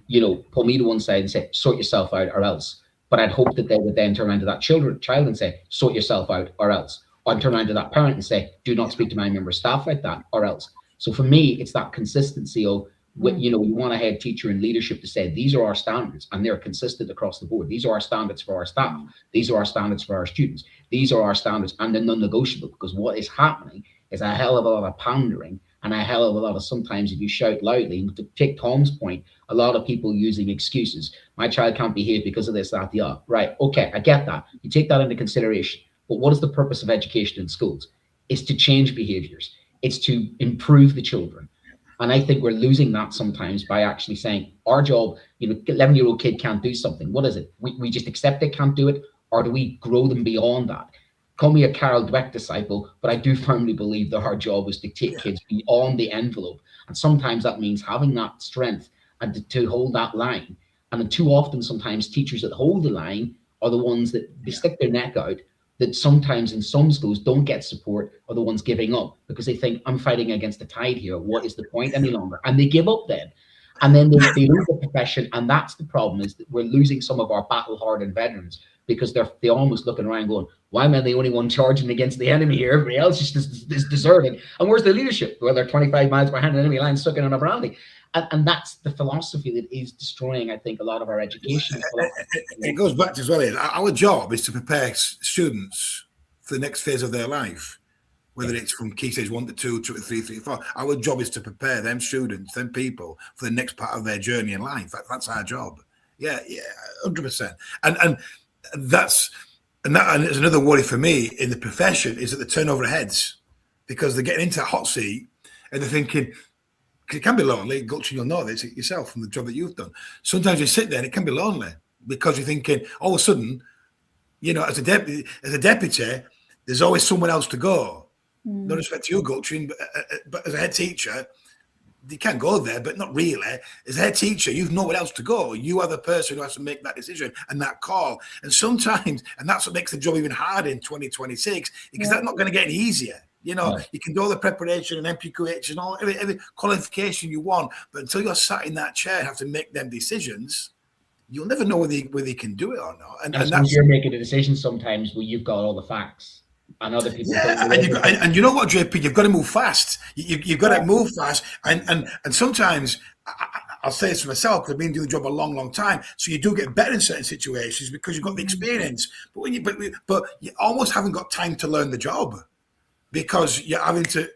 Speaker 10: pull me to one side and say, sort yourself out or else. But I'd hope that they would then turn around to that child and say, sort yourself out or else. Or turn around to that parent and say, do not speak to my member of staff like that or else. So for me, it's that consistency of, you want a head teacher in leadership to say, these are our standards, and they're consistent across the board. These are our standards for our staff. These are our standards for our students. These are our standards, and they're non-negotiable, because what is happening is a hell of a lot of pandering and a hell of a lot of, sometimes if you shout loudly, to take Tom's point, a lot of people using excuses. My child can't behave because of this, that, the other. Right, okay, I get that. You take that into consideration. But what is the purpose of education in schools? It's to change behaviors. It's to improve the children. And I think we're losing that sometimes by actually saying our job, 11-year-old kid can't do something. What is it? We just accept they can't do it, or do we grow them beyond that? Call me a Carol Dweck disciple, but I do firmly believe that our job is to take kids beyond the envelope. And sometimes that means having that strength and to hold that line. And too often, sometimes teachers that hold the line are the ones that they stick their neck out, that sometimes in some schools don't get support, are the ones giving up because they think, I'm fighting against the tide here. What is the point any longer? And they give up then. And then they lose the profession. And that's the problem, is that we're losing some of our battle-hardened veterans because they're almost looking around going, why am I the only one charging against the enemy here? Everybody else is deserting. And where's the leadership? Well, they're 25 miles behind the enemy line, sucking on a brandy. And that's the philosophy that is destroying, I think, a lot of our education.
Speaker 8: It goes back to as well, our job is to prepare students for the next phase of their life, whether it's from key stage 1 to 2, 2 to 3, 3 to 4. Our job is to prepare them students, them people, for the next part of their journey in life. That's our job. Yeah, 100%. And that's and it's another worry for me in the profession, is that the turnover of heads, because they're getting into a hot seat and they're thinking, it can be lonely. Gulchin, you'll know this yourself from the job that you've done. Sometimes you sit there and it can be lonely because you're thinking, all of a sudden, as a deputy, there's always someone else to go. No respect to you, Gulchin, but as a head teacher, you can go there, but not really. As a head teacher, you've nowhere else to go. You are the person who has to make that decision and that call. And sometimes, and that's what makes the job even harder in 2026, because that's not going to get any easier. You can do all the preparation and MPQH and all every qualification you want, but until you're sat in that chair and have to make them decisions, you'll never know whether you can do it or not. And that's,
Speaker 10: you're making a decision sometimes where you've got all the facts. And other people,
Speaker 8: and you know what, JP, you've got to move fast. You've got to move fast, and sometimes I'll say this for myself because I've been doing the job a long, long time. So you do get better in certain situations because you've got the experience. But you almost haven't got time to learn the job because you're having to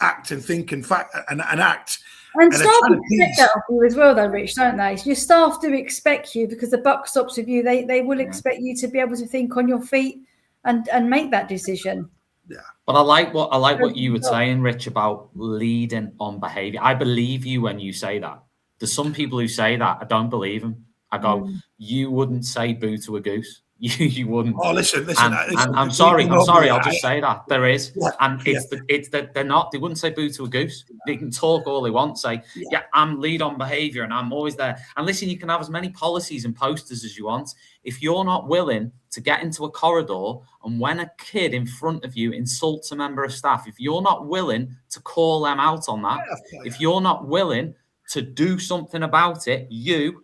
Speaker 8: act and think and act.
Speaker 6: And staff expect that of you as well, though, Rich, don't they? Your staff do expect you, because the buck stops with you. They will expect you to be able to think on your feet and make that decision.
Speaker 8: Yeah.
Speaker 9: But I like what you were saying, Rich, about leading on behaviour. I believe you when you say that. There's some people who say that. I don't believe them. I go, you wouldn't say boo to a goose. you wouldn't.
Speaker 8: Oh, listen.
Speaker 9: And I'm sorry. I'll just say that there is, and it's that they're not. They wouldn't say boo to a goose. They can talk all they want, say, yeah, I'm lead on behaviour, and I'm always there. And listen, you can have as many policies and posters as you want. If you're not willing to get into a corridor, and when a kid in front of you insults a member of staff, if you're not willing to call them out on that, if you're not willing to do something about it, you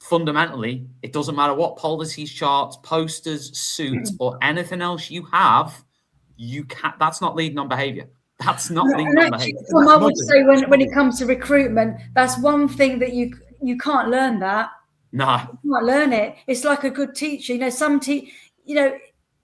Speaker 9: fundamentally, it doesn't matter what policies, charts, posters, suits, or anything else you have, you can't. That's not leading on behaviour. That's not leading on behaviour.
Speaker 6: Tom, I would say when it comes to recruitment, that's one thing that you can't learn that.
Speaker 9: No,
Speaker 6: you can't learn it. It's like a good teacher. You know,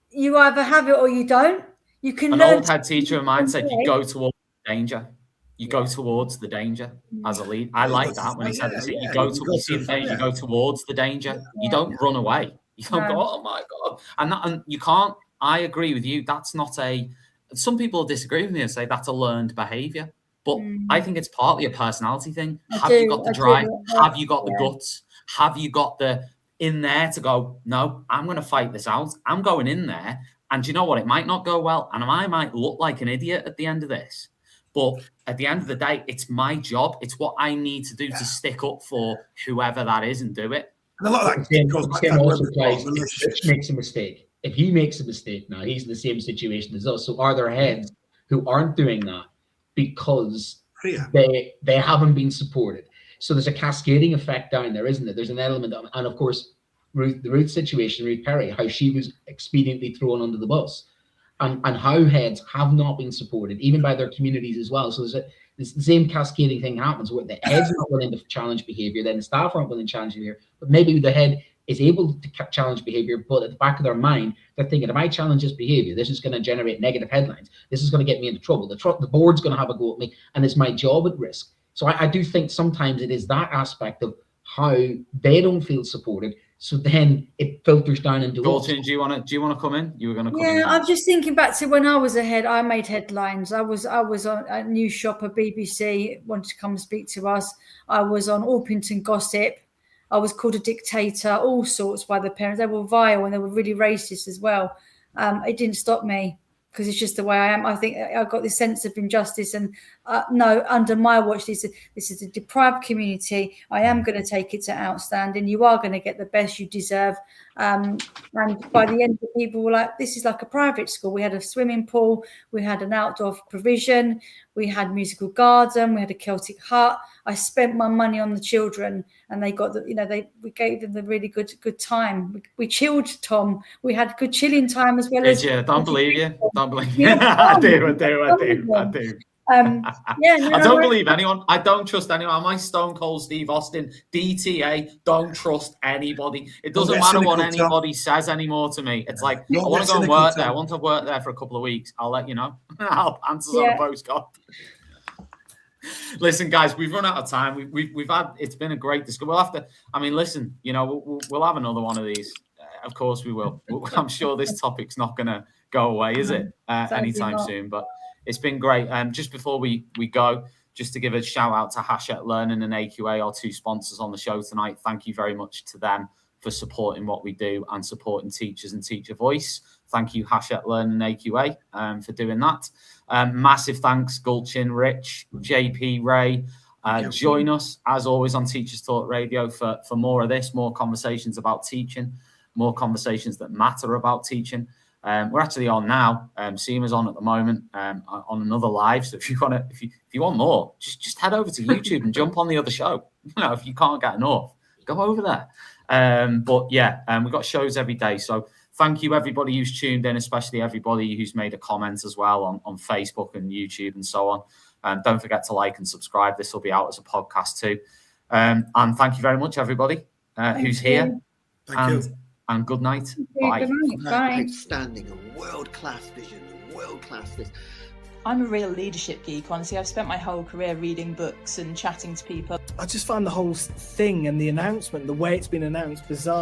Speaker 6: you either have it or you don't. You can learn.
Speaker 9: An old head teacher of mine said, "You go towards danger. You go towards the danger as a lead." I like that when he said this. You go towards the danger. You don't run away. You don't go, "Oh my God!" And you can't. I agree with you. That's not a. Some people disagree with me and say that's a learned behaviour, but I think it's partly a personality thing. Have you got the drive? Have you got the guts? Have you got the in there to go, no, I'm going to fight this out. I'm going in there. And you know what? It might not go well. And I might look like an idiot at the end of this. But at the end of the day, it's my job. It's what I need to do to stick up for whoever that is and do it.
Speaker 8: And a lot of that goes back to
Speaker 10: if Rich makes a mistake. If he makes a mistake now, he's in the same situation as us. So are there heads who aren't doing that because they haven't been supported? So there's a cascading effect down there, isn't it? There's an element of, and of course, the Ruth situation, Ruth Perry, how she was expediently thrown under the bus, and how heads have not been supported, even by their communities as well. So there's the same cascading thing happens where the heads are not willing to challenge behaviour, then the staff aren't willing to challenge behaviour, but maybe the head is able to challenge behaviour, but at the back of their mind, they're thinking, if I challenge this behaviour, this is going to generate negative headlines. This is going to get me into trouble. The board's going to have a go at me, and it's my job at risk. So I do think sometimes it is that aspect of how they don't feel supported. So then it filters down into
Speaker 9: Dalton, do you want to come in? You were going to come in.
Speaker 6: Yeah, I'm just thinking back to when I was a head. I made headlines. I was on a news shopper, BBC wanted to come and speak to us. I was on Orpington Gossip. I was called a dictator, all sorts by the parents. They were vile and they were really racist as well. It didn't stop me because it's just the way I am. I think I've got this sense of injustice, and no, under my watch, this is a deprived community. I am going to take it to outstanding. You are going to get the best you deserve. And by the end, people were like, this is like a private school. We had a swimming pool, we had an outdoor provision, we had musical garden, we had a Celtic hut. I spent my money on the children, and they got we gave them the really good time. We chilled, Tom. We had good chilling time as well.
Speaker 9: Don't believe you. I do. I don't believe anyone. I don't trust anyone. Am I Stone Cold Steve Austin? DTA, don't trust anybody. It doesn't matter what anybody says anymore to me. It's like, I want to go and work there. I want to work there for a couple of weeks. I'll let you know. I'll answer on a postcard. Listen, guys, we've run out of time. We've had, it's been a great discussion. We'll have to, listen, we'll have another one of these. Of course we will. I'm sure this topic's not going to go away, is it? Anytime soon, but it's been great. Just before we go, just to give a shout out to Hachette Learning and AQA, our two sponsors on the show tonight. Thank you very much to them for supporting what we do and supporting teachers and Teacher Voice. Thank you, Hachette Learning and AQA, for doing that. Massive thanks, Gulchin, Rich, JP, Ray. Join us, as always, on Teachers Talk Radio for more of this, more conversations about teaching, more conversations that matter about teaching. We're actually on now. Seema's on at the moment on another live. So if you want more, just head over to YouTube and jump on the other show. If you can't get enough, go over there. But yeah, we've got shows every day. So thank you everybody who's tuned in, especially everybody who's made a comment as well on Facebook and YouTube and so on. Don't forget to like and subscribe. This will be out as a podcast too. And thank you very much, everybody who's here.
Speaker 8: Thank you.
Speaker 9: And good night. Bye.
Speaker 2: Bye. Outstanding, a world-class vision, a world-class this.
Speaker 3: I'm a real leadership geek, honestly. I've spent my whole career reading books and chatting to people.
Speaker 4: I just find the whole thing and the announcement, the way it's been announced, bizarre.